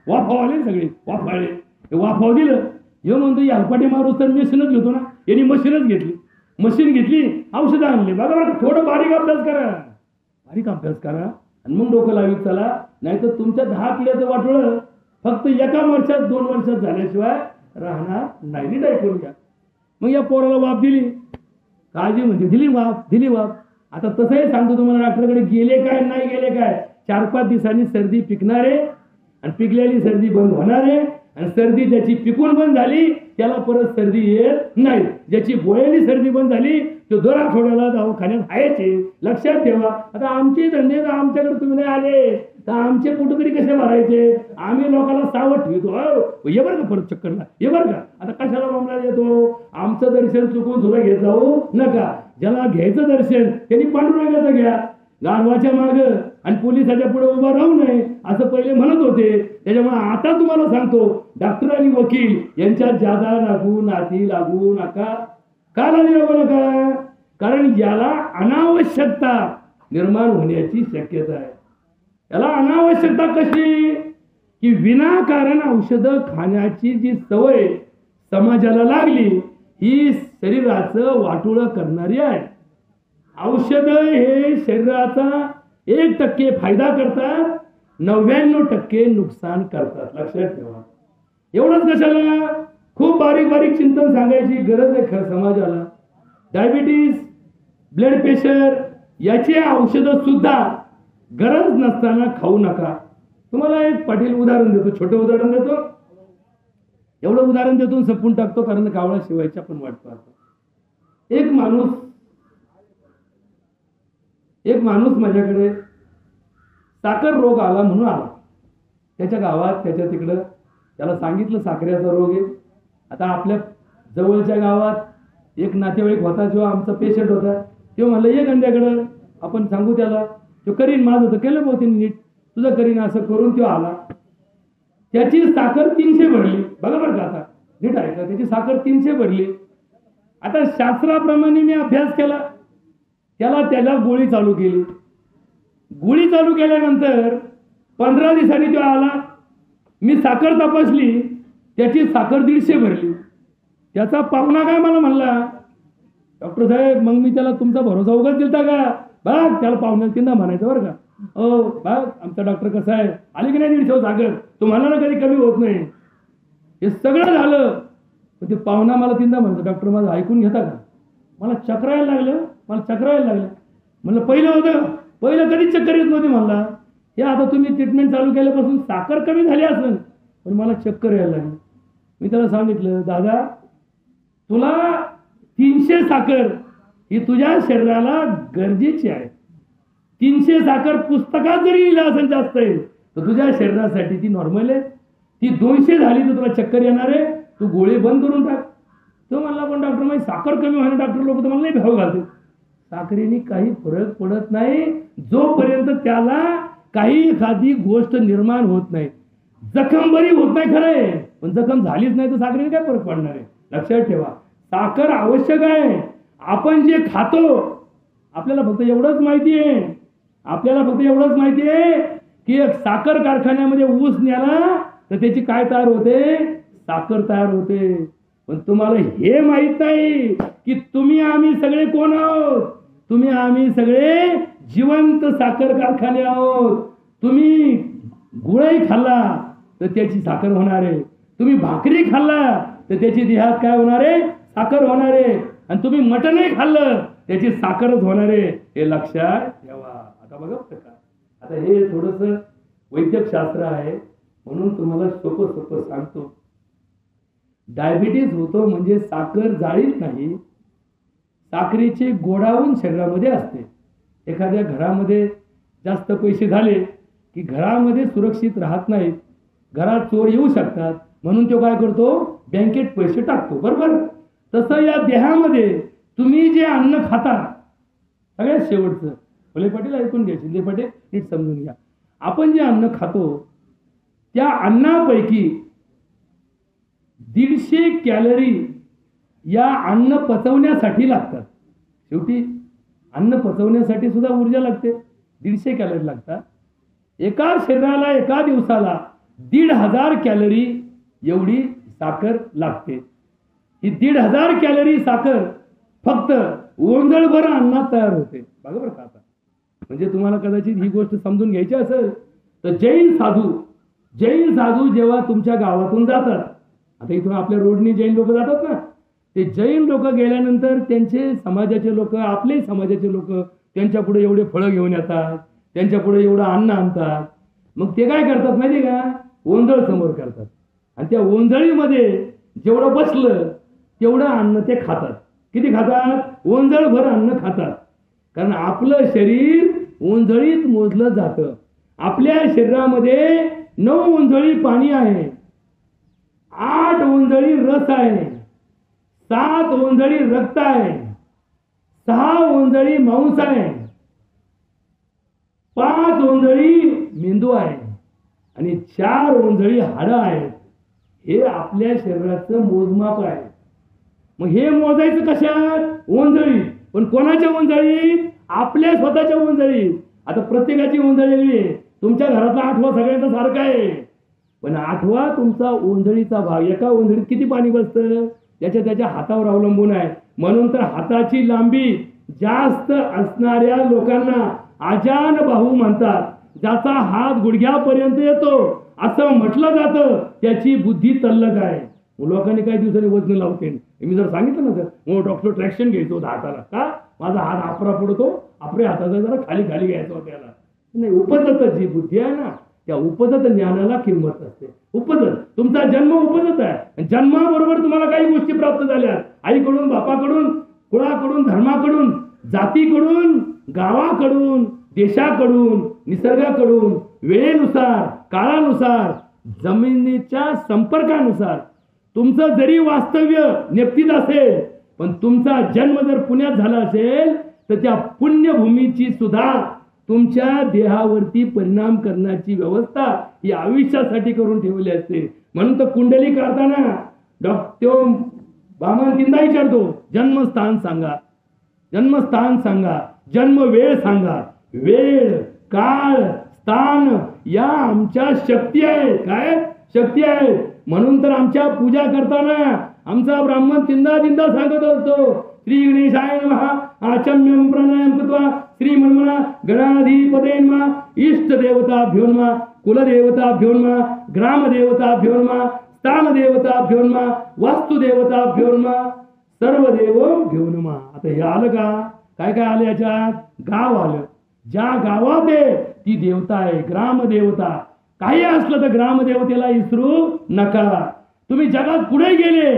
A: वाफावले सगळे वाफाळे. वाफाव दिलं, हे म्हणतो हलपाटी मारूस तर मशीनच घेतो ना. यांनी मशीन घेतली, औषधं आणली. बघा थोडं बारीक अभ्यास करा आणि मग डोकं लावी चला. नाही तर तुमच्या 10 पिढ्याचं वाटोळं फक्त एका वर्षात 2 वर्षात झाल्याशिवाय राहणार नाही. ऐकून घ्या. मग या पोराला वाफ दिली, काळजी म्हणजे दिली वाफ. आता तसंही सांगतो तुम्हाला, डॉक्टरकडे गेले काय नाही गेले काय 4-5 दिवसांनी सर्दी पिकणार आहे आणि पिकलेली सर्दी बंद होणार आहे आणि सर्दी ज्याची पिकून बंद झाली त्याला परत सर्दी येत नाही. ज्याची गोळ्यानी सर्दी बंद झाली तो 2 आठवड्याला दवाखान्यात हायचे. लक्षात ठेवा. आता आमचे धंदे तर आमच्याकडे तुम्ही नाही आले तर आमचे कुठेतरी कसे भरायचे. आम्ही लोकांना सावध ठेवतो. ये बरं का परत चक्करला ये बरं का. आता कशाला मामला येतो. आमचं दर्शन चुकून सुद्धा घेत जाऊ नका. ज्याला घ्यायचं दर्शन त्यांनी पांडुरंगाचं घ्या. गाढवाच्या माग आणि पोलिसाच्या पुढे उभा राहू नये असं पहिले म्हणत होते. त्याच्यामुळे आता तुम्हाला सांगतो डॉक्टर आणि वकील यांच्यात जादा नाती लागू नका. का नाती लागू नका. कारण याला अनावश्यकता निर्माण होण्याची शक्यता आहे. याला अनावश्यकता कशी की विनाकारण औषधं खाण्याची जी सवय समाजाला लागली ही शरीराचं वाटोळं करणारी आहे. औषध हे शरीराचा 1% फायदा करतात 99% नुकसान करतात. लक्षात ठेवा. एवढंच कशाला खूप बारीक बारीक चिंतन सांगायची गरज आहे खरं समाजाला. डायबिटीज ब्लड प्रेशर याचे औषधं सुद्धा गरज नसताना खाऊ नका. तुम्हाला एक पाटील उदाहरण देतो. छोटं उदाहरण देतो. एवढं उदाहरण देतो संपून टाकतो कारण कावळा शिवायच्या पण वाट पाहतो. एक माणूस माझ्याकडे साखर रोग आला म्हणून आला. त्याच्या गावात त्याच्या तिकडं त्याला सांगितलं साखरेचा रोग आहे. आता आपल्या जवळच्या गावात एक नातेवाईक होता जो आमचा पेशंट होता. तो म्हणलं ये गंध्याकडं आपण सांगू त्याला. तो करीन माझं तर केलं बहुते नीट तुझं करीन असं करून तो आला. त्याची साखर 300 भरली. बघा बरं का आता नीट आहे का. त्याची साखर 300 भरली. आता शास्त्राप्रमाणे मी अभ्यास केला. त्याला गोळी चालू केली. गोळी चालू केल्यानंतर 15 दिवसांनी तो आला. मी साखर तपासली. त्याची साखर 150 भरली. त्याचा पाहुणा काय मला म्हणला डॉक्टर साहेब मग मी त्याला तुमचा भरोसा उगाच दिलता का. बघ त्याला पाहुण्याला 3दा म्हणायचं बरं का. ओ बघ आमचा डॉक्टर कसा आहे आली की नाही 150 साखर तुम्हाला ना कधी कमी होत नाही. हे सगळं झालं पण ते पाहुणा मला 3दा म्हणायचं डॉक्टर माझं ऐकून घेता का. मला चक्रायला लागलं. म्हणलं पहिलं कधीच चक्कर येत नव्हती म्हणला. हे आता तुम्ही ट्रीटमेंट चालू केल्यापासून साखर कमी झाली असेल पण मला चक्कर यायला लागली. मी त्याला सांगितलं दादा तुला 300 साखर ही तुझ्या शरीराला गरजेची आहे. 300 साखर पुस्तकात जरी लिहिलं असेल जास्त आहे तर तुझ्या शरीरासाठी ती नॉर्मल आहे. ती 200 झाली तर तुला चक्कर येणार आहे. तू गोळी बंद करून टाक. तो म्हणला पण डॉक्टर माझी साखर कमी व्हायला डॉक्टर लोक तर मला नाही भाव घालते. साखरेने काही फरक पडत नाही जोपर्यंत त्याला काही एखादी गोष्ट निर्माण होत नाही. जखम बरी होत नाही खरंय पण जखम झालीच नाही तर साखरेने काय फरक पडणार आहे. लक्षात ठेवा साखर आवश्यक आहे. आपण जे खातो आपल्याला फक्त एवढंच माहिती आहे की एक साखर कारखान्यामध्ये ऊस न्याला तर त्याची काय तयार होते साखर तयार होते. पण तुम्हाला हे माहित नाही की तुम्ही आम्ही सगळे कोण आहोत. आम्ही सगळे जिवंत साखर कारखाने आहोत. तुम्ही गुळही खाल्ला तर त्याची साखर होणार आहे. तुम्ही भाकरी खाल्ला तर त्याची देहात काय होणार आहे साखर होणार आहे. आणि तुम्ही मटणही खाल्लं त्याची साखरच होणार आहे. हे लक्षात ठेवा. आता बघा का आता हे थोडस वैद्यक शास्त्र आहे म्हणून तुम्हाला सोपं सांगतो. डायबिटीज होतो म्हणजे साखर जाळीत नाही साखरेचे गोडाऊन शरीरामध्ये असते. एखाद्या घरामध्ये जास्त पैसे झाले की घरामध्ये सुरक्षित राहत नाहीत. घरात चोर येऊ शकतात म्हणून तो काय करतो बँकेत पैसे टाकतो. बरोबर तसं या देहामध्ये तुम्ही जे अन्न खाता सगळ्यात शेवटचं भले पाटील ऐकून घ्या शिंदे पाटील नीट समजून घ्या. आपण जे अन्न खातो त्या अन्नापैकी 150 कॅलरी या अन्न पचवण्यासाठी लागतात. शेवटी अन्न पचवण्यासाठी सुद्धा ऊर्जा लागते. 150 कॅलरी लागतात. एका शरीराला एका दिवसाला 1500 कॅलरी एवढी साखर लागते. ही 1500 कॅलरी साखर फक्त ओंजळभर अन्नात तयार होते. बघा बरं का आता म्हणजे तुम्हाला कदाचित ही गोष्ट समजून घ्यायची असेल तर जैन साधू जेव्हा तुमच्या गावातून जातात. आता इथून आपल्या रोडनी जैन लोक जातात ना ते जैन लोक गेल्यानंतर त्यांचे समाजाचे लोक आपले समाजाचे लोक त्यांच्या पुढे एवढे फळं घेऊन येतात. त्यांच्या पुढे एवढं अन्न आणतात. मग ते काय करतात माहिती का, ओंजळ समोर करतात आणि त्या ओंजळीमध्ये जेवढं बसलं तेवढं अन्न ते खातात. किती खातात? ओंजळभर अन्न खातात. कारण आपलं शरीर ओंजळीत मोजलं जातं. आपल्या शरीरामध्ये 9 ओंजळी पाणी आहे, 8 ओंजळी रस आहे, 7 ओंजळी रक्त आहे, 6 ओंजळी मांस आहे, 5 ओंजळी मेंदू आहे आणि 4 ओंजळी हाडं आहेत. हे आपल्या शरीराचं मोजमाप आहे. मग हे मोजायचं कशात? ओंजळीत. पण कोणाच्या ओंजळीत? आपल्या स्वतःच्या ओंजळीत. आता प्रत्येकाची ओंजळी वेगळी आहे. तुमच्या घरातला आठवा सगळ्यांचा सारखा आहे, पण आठवा तुमचा ओंजळीचा भाग. एका ओंजळीत किती पाणी बसतं त्याच्या हातावर अवलंबून आहे. म्हणून तर हाताची लांबी जास्त असणाऱ्या लोकांना आजान बाहू म्हणतात. ज्याचा हात गुडघ्यापर्यंत येतो असं म्हटलं जातं त्याची बुद्धी तल्लक आहे. लोकांनी काही दिवसांनी वजन लावते. मी जर सांगितलं ना सर डॉक्टर ट्रॅक्शन घ्यायचो हाताला, का माझा हात आपरा पडतो, आपल्या हाताचा जरा खाली खाली घ्यायचा त्याला. नाही, उपजत जी बुद्धी आहे ना त्या उपजत ज्ञानाला किंमत असते. उपजत तुमचा जन्म उपजत आहे. जन्माबरोबर तुम्हाला काही गोष्टी प्राप्त झाल्या, आईकडून, बापाकडून, कुळाकडून, धर्माकडून, जातीकडून, गावाकडून, देशाकडून, निसर्गाकडून, वेळेनुसार, काळानुसार, जमिनीच्या संपर्कानुसार. तुमचं जरी वास्तव्य नेप्तीत असेल पण तुमचा जन्म जर पुण्यात झाला असेल तर त्या पुण्यभूमीची सुद्धा तुमच्या देहावरती परिणाम करण्याची व्यवस्था ही आयुष्यासाठी करून ठेवली असते. म्हणून तर कुंडली काढताना तो बामन तीनदा विचारतो, जन्मस्थान सांगा, जन्मस्थान सांगा, जन्म वेळ सांगा. वेळ, काळ, स्थान या आमच्या शक्ती आहे. काय शक्ती आहे? म्हणून तर आमच्या पूजा करताना आमचा ब्राह्मण तीनदा सांगत असतो, श्री गणेशाय नमः, आचम्यम प्राणायाम कृत्वा श्री मनमना गणाधिपते नमः, इष्ट देवताभ्यो नमः, कुलदेवताभ्यो नमः, ग्रामदेवताभ्यो नमः, स्थानदेवताभ्यो नमः, वास्तुदेवताभ्यो नमः, सर्वदेवभ्यो नमः. आता हे आलं का? काय काय आलं याच्यात? गाव आलं. ज्या गावात आहे ती देवता आहे, ग्रामदेवता. काही असलं तर ग्रामदेवतेला विसरू नका. तुम्ही जगात पुढे गेले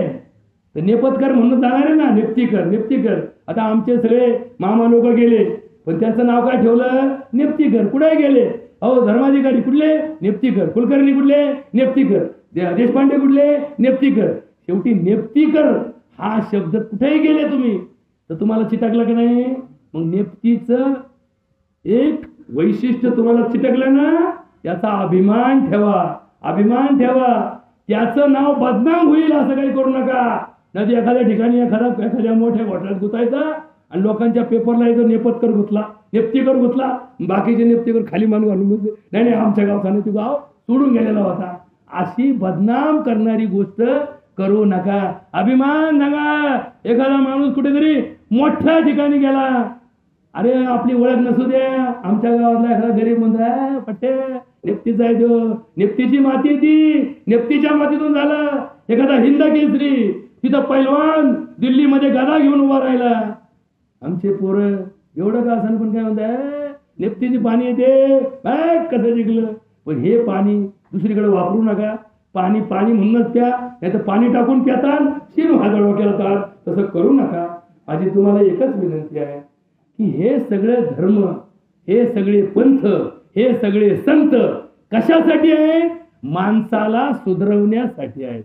A: तर नेपथकर म्हणून जाणार आहे ना, नेप्तीकर, नेप्तीकर. आता आमचे सगळे मामा लोक गेले पण त्यांचं नाव काय ठेवलं? नेप्तीकर. कुठे गेले? अहो धर्माधिकारी कुठले? नेप्तीकर. कुलकर्णी कुठले? नेप्तीकर. देशपांडे कुठले? नेप्तीकर. शेवटी नेप्तीकर हा शब्द कुठेही गेले तुम्ही तर तुम्हाला चिटकलं की नाही? मग नेप्तीचं एक वैशिष्ट्य तुम्हाला चिटकलं ना, त्याचा अभिमान ठेवा, अभिमान ठेवा. त्याचं नाव बदनाम होईल असं काही करू नका. नाही एखाद्या ठिकाणी एखाद्या मोठ्या घोटाळ्यात गुतायचा आणि लोकांच्या पेपरला येतो नेपथकर गुतला, नेप्तीकर गुतला, बाकीचे नेप्तीकर खाली मान घालून गुतले. नाही आमच्या गावचा नाही, तू गाव सोडून गेलेला होता. अशी बदनाम करणारी गोष्ट करू नका. अभिमान सांगा. एखादा माणूस कुठेतरी मोठ्या ठिकाणी गेला, अरे आपली ओळख नसू द्या, आमच्या गावातला एखादा गरीब म्हणतो पट्टे नेप्तीचा आहे तो, नेप्तीची माती ती, नेप्तीच्या मातीतून झाला. एखादा हिंद केसरी, तिथं पैलवान दिल्लीमध्ये गदा घेऊन उभा राहिला. आमचे पोरं एवढं का असं पण काय म्हणताय, नेप्तीची पाणी येते, कसं जिंकलं. पण हे पाणी दुसरीकडे वापरू नका. पाणी पाणी म्हणूनच प्या, नाही तर पाणी टाकून प्याता शिन हात डोक्याला तार. तसं करू नका. माझी तुम्हाला एकच विनंती आहे की हे सगळे धर्म, हे सगळे पंथ, हे सगळे संत कशासाठी आहेत? माणसाला सुधरवण्यासाठी आहेत.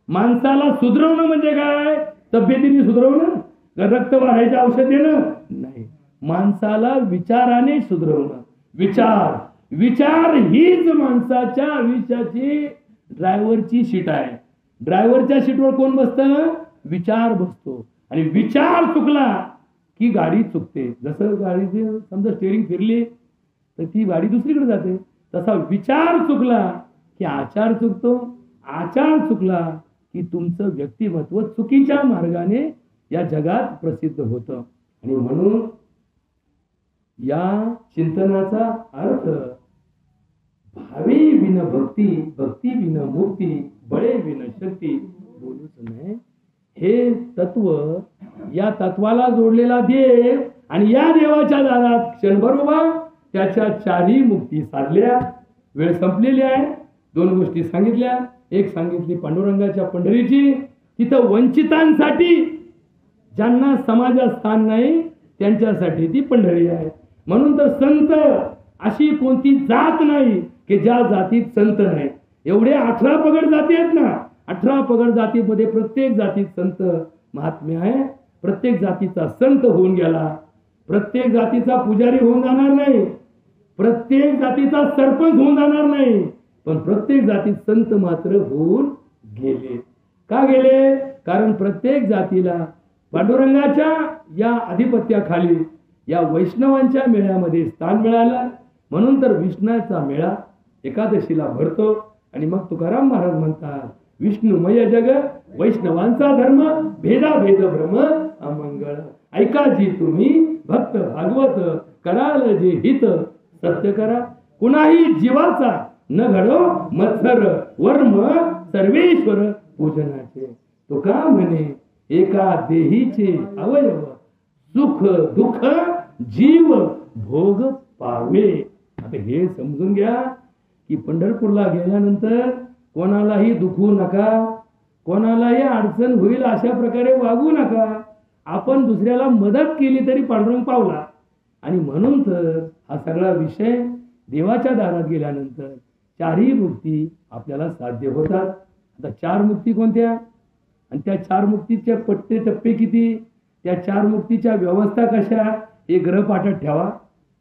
A: माणसाला सुधरवणं म्हणजे काय? तब्येतीने सुधरवणं, रक्त वाढायचे औषध देणं नाही. माणसाला विचाराने सुधरवणं. विचार, विचार हीच माणसाच्या आयुष्याची ड्रायव्हरची सीट आहे. ड्रायव्हरच्या सीटवर कोण बसतं? विचार बसतो. आणि विचार चुकला की गाडी चुकते. जसं गाडीची समजा स्टेअरिंग फिरली तर ती गाडी दुसरीकडे जाते, तसा विचार चुकला की आचार चुकतो. आचार चुकला की तुमचं व्यक्तिमत्व चुकीच्या मार्गाने या जगात प्रसिद्ध होतं. आणि म्हणून या चिंतनाचा अर्थ भावी विन भक्ती, भक्ती विन मुक्ती, बळे विन शक्ती बोलूच नाही. हे तत्व, या तत्वाला जोडलेला देव आणि या देवाच्या दारात क्षणभर उभा त्याच्या चारही मुक्ती साधल्या. वेळ संपलेली आहे. दोन गोष्टी सांगितल्या. एक सांगितली पांडुरंगाच्या पंढरीची, तिथं वंचितांसाठी, ज्यांना समाजात स्थान नाही त्यांच्यासाठी ती पंढरी आहे. म्हणून तर संत अशी कोणती जात नाही की ज्या जातीत संत नाही. एवढे 18 पगड जाती आहेत ना. 18 पगड जातीमध्ये प्रत्येक जातीत संत महात्म्य आहे. प्रत्येक जातीचा संत होऊन गेला. प्रत्येक जातीचा पुजारी होऊन जाणार नाही. प्रत्येक जातीचा सरपंच होऊन जाणार नाही. पण प्रत्येक जातीत संत मात्र होऊन गेले. का गेले? कारण प्रत्येक जातीला पांडुरंगाच्या या अधिपत्याखाली या वैष्णवांच्या मेळ्यामध्ये स्थान मिळालं. म्हणून तर विष्णूचा मेळा एकादशीला भरतो. आणि मग तुकाराम महाराज म्हणतात, विष्णुमय जग वैष्णवांचा धर्म, भेदा भेद भ्रम अमंगळ. ऐका जी तुम्ही भक्त भागवत, कराल जे हित सत्य करा. कुणाही जीवाचा न घडो मत्सर, वर्म सर्वेश्वर पूजनाचे. तो का म्हणे एका देहीचे अवयव, सुख दुःख जीव भोग पावे. आता हे समजून घ्या की पंढरपूरला गेल्यानंतर कोणालाही दुखवू नका, कोणालाही अडचण होईल अशा प्रकारे वागू नका. आपण दुसऱ्याला मदत केली तरी पांडुरंग पावला. आणि म्हणून तर हा सगळा विषय देवाच्या दारात गेल्यानंतर चारही मुक्ती आपल्याला साध्य होतात. आता 4 मुक्ती कोणत्या आणि त्या 4 मुक्तीचे पट्टे टप्पे किती, त्या 4 मुक्तीच्या व्यवस्था कशा, हे ग्रहपाठात ठेवा.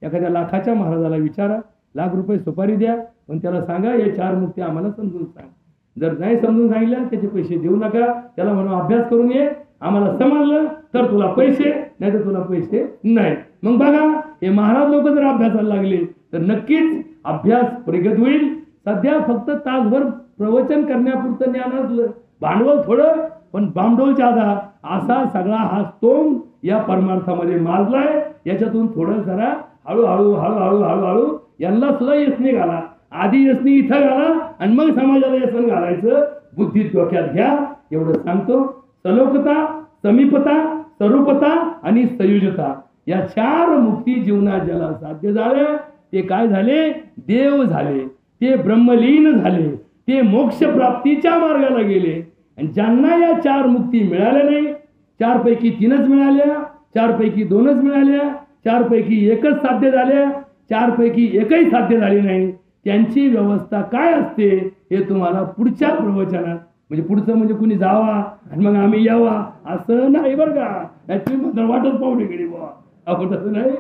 A: एखाद्या लाखाच्या महाराजाला विचारा, ₹1,00,000 सुपारी द्या, पण त्याला सांगा हे 4 मुक्ती आम्हाला समजून सांग. जर नाही समजून सांगितलं त्याचे पैसे देऊ नका. त्याला म्हणून अभ्यास करून ये, आम्हाला समजलं तर तुला पैसे, नाही तर तुला पैसे नाही. मग बघा हे महाराज लोक जर अभ्यासाला लागले तर नक्कीच अभ्यास प्रगत होईल. सध्या फक्त तासभर प्रवचन करण्यापुरतं ज्ञान असलं, भांडवल थोडं पण बामडोल जादा, असा सगळा हा स्तोम या परमार्थामध्ये माजलाय. याच्यातून थोडं जरा हळूहळू हळूहळू हळूहळू यांना सुद्धा यसनी घाला. आधी यसनी इथं घाला आणि मग समाजाला यसन घालायचं. बुद्धी डोक्यात घ्या. एवढं सांगतो. सलोकता, समीपता, स्वरूपता आणि संयुजता या 4 मुक्ती जीवनात ज्याला साध्य झाल्या ते काय झाले? देव झाले. ते ब्रह्मलीन झाले. ते मोक्ष प्राप्तीच्या मार्गाला गेले. आणि ज्यांना या 4 मुक्ती मिळाल्या नाही, 4 पैकी 3च मिळाल्या, 4 पैकी 2च मिळाल्या, 4 पैकी 1च साध्य झाल्या, 4 पैकी 1ही साध्य झाली नाही, त्यांची व्यवस्था काय असते हे तुम्हाला पुढच्या प्रवचनात, म्हणजे पुढचं म्हणजे कुणी जावा आणि मग आम्ही यावा असं नाही बरं का. याची वाटच पाहुणे गेली बुवा. आपण तसं नाही.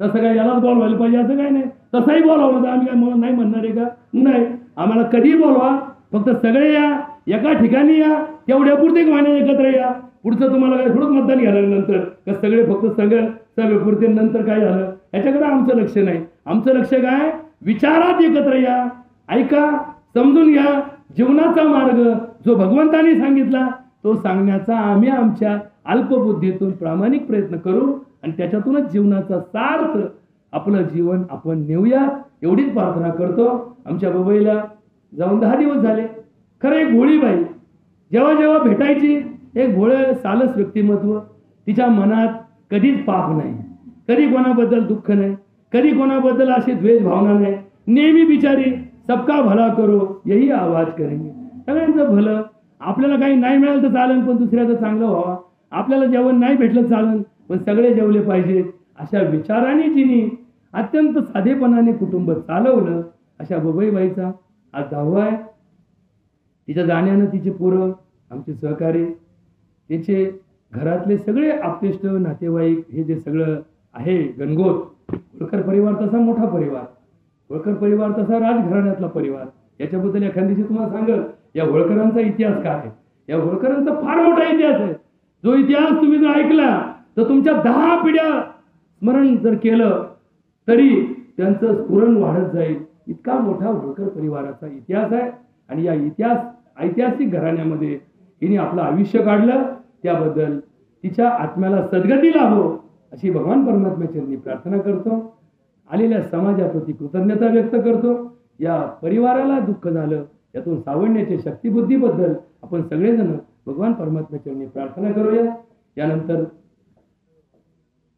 A: तसं काय यालाच बोलवायला पाहिजे असं काय नाही. तसंही बोलावलं तर आम्ही काय नाही म्हणणार आहे का? नाही. आम्हाला कधी बोलवा, फक्त सगळे या, एका ठिकाणी या, तेवढ्या पुरते महिने एकत्र या. पुढचं तुम्हाला काय थोडंच मतदान घ्यायला नंतर का सगळे फक्त सभेपुरते नंतर काय झालं याच्याकडे आमचं लक्ष नाही. आमचं लक्ष काय? विचारात एकत्र या, ऐका, समजून घ्या. जीवनाचा मार्ग जो भगवंताने सांगितला तो सांगण्याचा आम्ही आमच्या अल्पबुद्धीतून प्रामाणिक प्रयत्न करू आणि त्याच्यातूनच जीवनाचा सार्थ आपलं जीवन आपण नेऊया एवढीच प्रार्थना करतो. आमच्या मुंबईला जाऊन 10 दिवस झाले. खरं एक भोळीबाई जेव्हा जेव्हा भेटायची, एक भोळं सालस व्यक्तिमत्व. तिच्या मनात कधीच पाप नाही, कधी कोणाबद्दल दुःख नाही, कधी कोणाबद्दल अशी द्वेष भावना नाही. नेहमी बिचारी सबका भला करो यही आवाज करेंगे. सगळ्यांचं भलं. आपल्याला काही नाही मिळालं तर चालेल पण दुसऱ्याचं चांगलं व्हावा. आपल्याला जेवण नाही भेटलं चालेल पण सगळे जेवले पाहिजेत. अशा विचाराने जिने अत्यंत साधेपणाने कुटुंब चालवलं अशा बबईबाईचा आज 10वा आहे. तिच्या जाण्यानं तिचे पोरं, आमचे सहकारी, तिचे घरातले सगळे आप्तेष्ट नातेवाईक, हे जे सगळं आहे गणगोत. होळकर परिवार तसा मोठा परिवार, होळकर परिवार तसा राजघराण्यातला परिवार. याच्याबद्दल एखाद्या दिवशी तुम्हाला सांगल या होळकरांचा इतिहास काय आहे. या होळकरांचा फार मोठा इतिहास आहे. जो इतिहास तुम्ही जर ऐकला तर तुमच्या 10 पिढ्या स्मरण जर केलं तरी त्यांचं स्फुरण वाढत जाईल. इतका मोठा होळकर परिवाराचा इतिहास आहे. आणि या ऐतिहासिक घराण्यामध्ये हिने आपलं आयुष्य काढलं. त्याबद्दल तिच्या आत्म्याला सद्गती लाभो अशी भगवान परमात्म्याची प्रार्थना करतो. आलेल्या समाजाप्रती कृतज्ञता व्यक्त करतो. या परिवाराला दुःख झालं यातून सावरण्याच्या शक्तिबुद्धीबद्दल आपण सगळेजण भगवान परमात्म्याची प्रार्थना करूया. यानंतर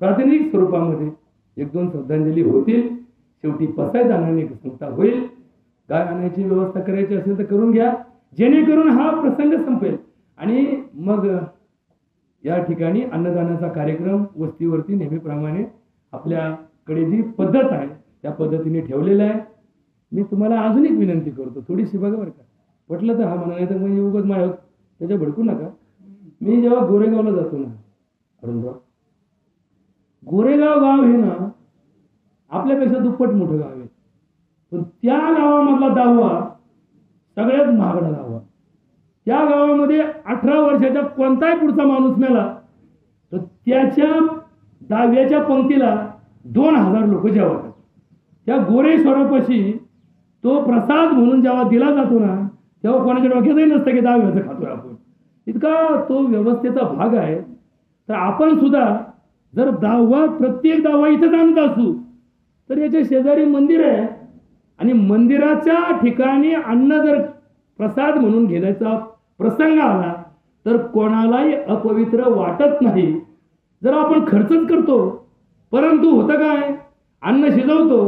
A: प्रातिनिधिक स्वरूपामध्ये 1-2 श्रद्धांजली होतील. शेवटी पसायदानाने संस्था होईल. गाय आणायची व्यवस्था करायची असेल तर करून घ्या, जेणेकरून हा प्रसंग संपेल. आणि मग या ठिकाणी अन्नदानाचा कार्यक्रम वस्तीवरती नेहमीप्रमाणे आपल्याकडे जी पद्धत आहे त्या पद्धतीने ठेवलेला आहे. मी तुम्हाला अजून एक विनंती करतो, थोडीशी बघा बरं का, पटलं तर हा म्हणा, नाही तर म्हणजे उगाच माझ्या त्याच्या भडकू नका. मी जेव्हा गोरेगावला जातो ना अरुणराव, गोरेगाव गाव हे ना आपल्यापेक्षा दुप्पट मोठं गाव आहे, पण त्या गावामधला दहावा सगळ्यात महागडा दहावा. त्या गावामध्ये 18 वर्षाच्या कोणताही पुढचा माणूस मेला तर त्याच्या दहाव्याच्या पंक्तीला 2000 लोक जेवतात. त्या गोरेश्वरापाशी तो प्रसाद म्हणून जेव्हा दिला जातो ना तेव्हा कोणाच्या डोक्यातही नसतं की दहाव्याचं खातोय आपण, इतका तो व्यवस्थेचा भाग आहे. तर आपण सुद्धा जर प्रत्येक दहावा इथंच आणत असू तर याच्या शेजारी मंदिर आहे आणि मंदिराच्या ठिकाणी अन्न जर प्रसाद म्हणून घेण्याचा प्रसंग आला तर कोणालाही अपवित्र वाटत नाही. जर आपण खर्चच करतो परंतु होतं काय, अन्न शिजवतो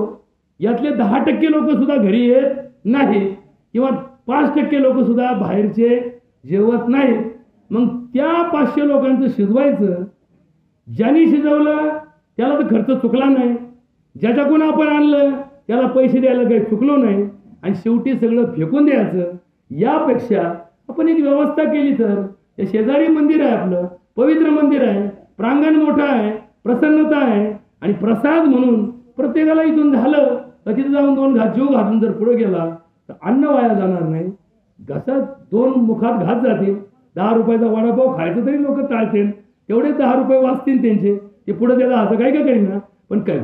A: यातले 10% लोक सुद्धा घरी येत नाही किंवा 5% लोक सुद्धा बाहेरचे जेवत नाहीत. मग त्या 500 लोकांचं शिजवायचं, ज्यांनी शिजवलं त्याला तर खर्च चुकला नाही, ज्याच्याकडून आपण आणलं त्याला पैसे द्यायला काही चुकलो नाही, आणि शेवटी सगळं फेकून द्यायचं. यापेक्षा आपण एक व्यवस्था केली तर, ते शेजारी मंदिर आहे, आपलं पवित्र मंदिर आहे, प्रांगण मोठं आहे, प्रसन्नता आहे, आणि प्रसाद म्हणून प्रत्येकाला इथून झालं तर तिथे जाऊन 2 घास जीव घालून जर पुढे गेला तर अन्न वाया जाणार नाही. घासात 2 मुखात घास जातील. 10 रुपयाचा वडापाव खायचं तरी लोक टाळतील, तेवढे 10 रुपये वाचतील त्यांचे, ते पुढे त्याला असं काही का करीना. पण काय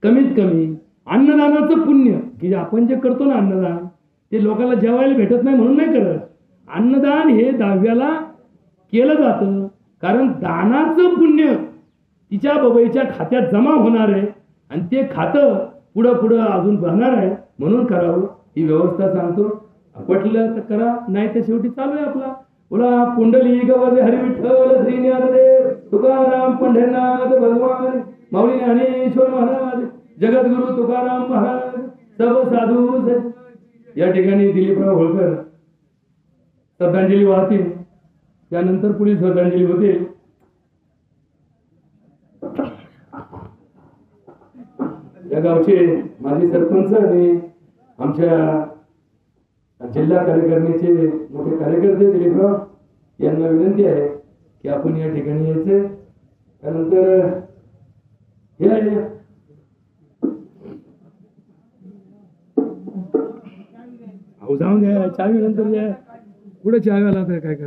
A: कमीत कमी अन्नदानाचं पुण्य की आपण जे करतो ना अन्नदान, ते लोकांना जेवायला भेटत नाही म्हणून नाही करत. अन्नदान हे 10व्याला केलं जातं कारण दानाचं पुण्य तिच्या बाबाईच्या खात्यात जमा होणार आहे आणि ते खातं पुढं पुढं अजून राहणार आहे, म्हणून करावं ही व्यवस्था सांगतो. पटलं तर करा, नाही तर शेवटी चालू आहे आपला. बोला पुंडली गवरे हरी विठ्ठल श्री ज्ञानदेव तुकाराम पंढरीनाथ भगवान माऊली ज्ञानेश्वर महाराज जगद्गुरु तुकाराम महाराज सब साधू. या ठिकाणी दिलीपराव होळकर श्रद्धांजली वाहतील, त्यानंतर पुढील श्रद्धांजली होतील. या गावचे माजी सरपंच आणि आमच्या जिल्हा कार्यकारिणीचे मोठे कार्यकर्ते दिलीपराव यांना विनंती आहे की आपण या ठिकाणी यायचे. त्यानंतर हे जाऊन द्या, चावी नंतर पुढे चावी आला तर काय कर.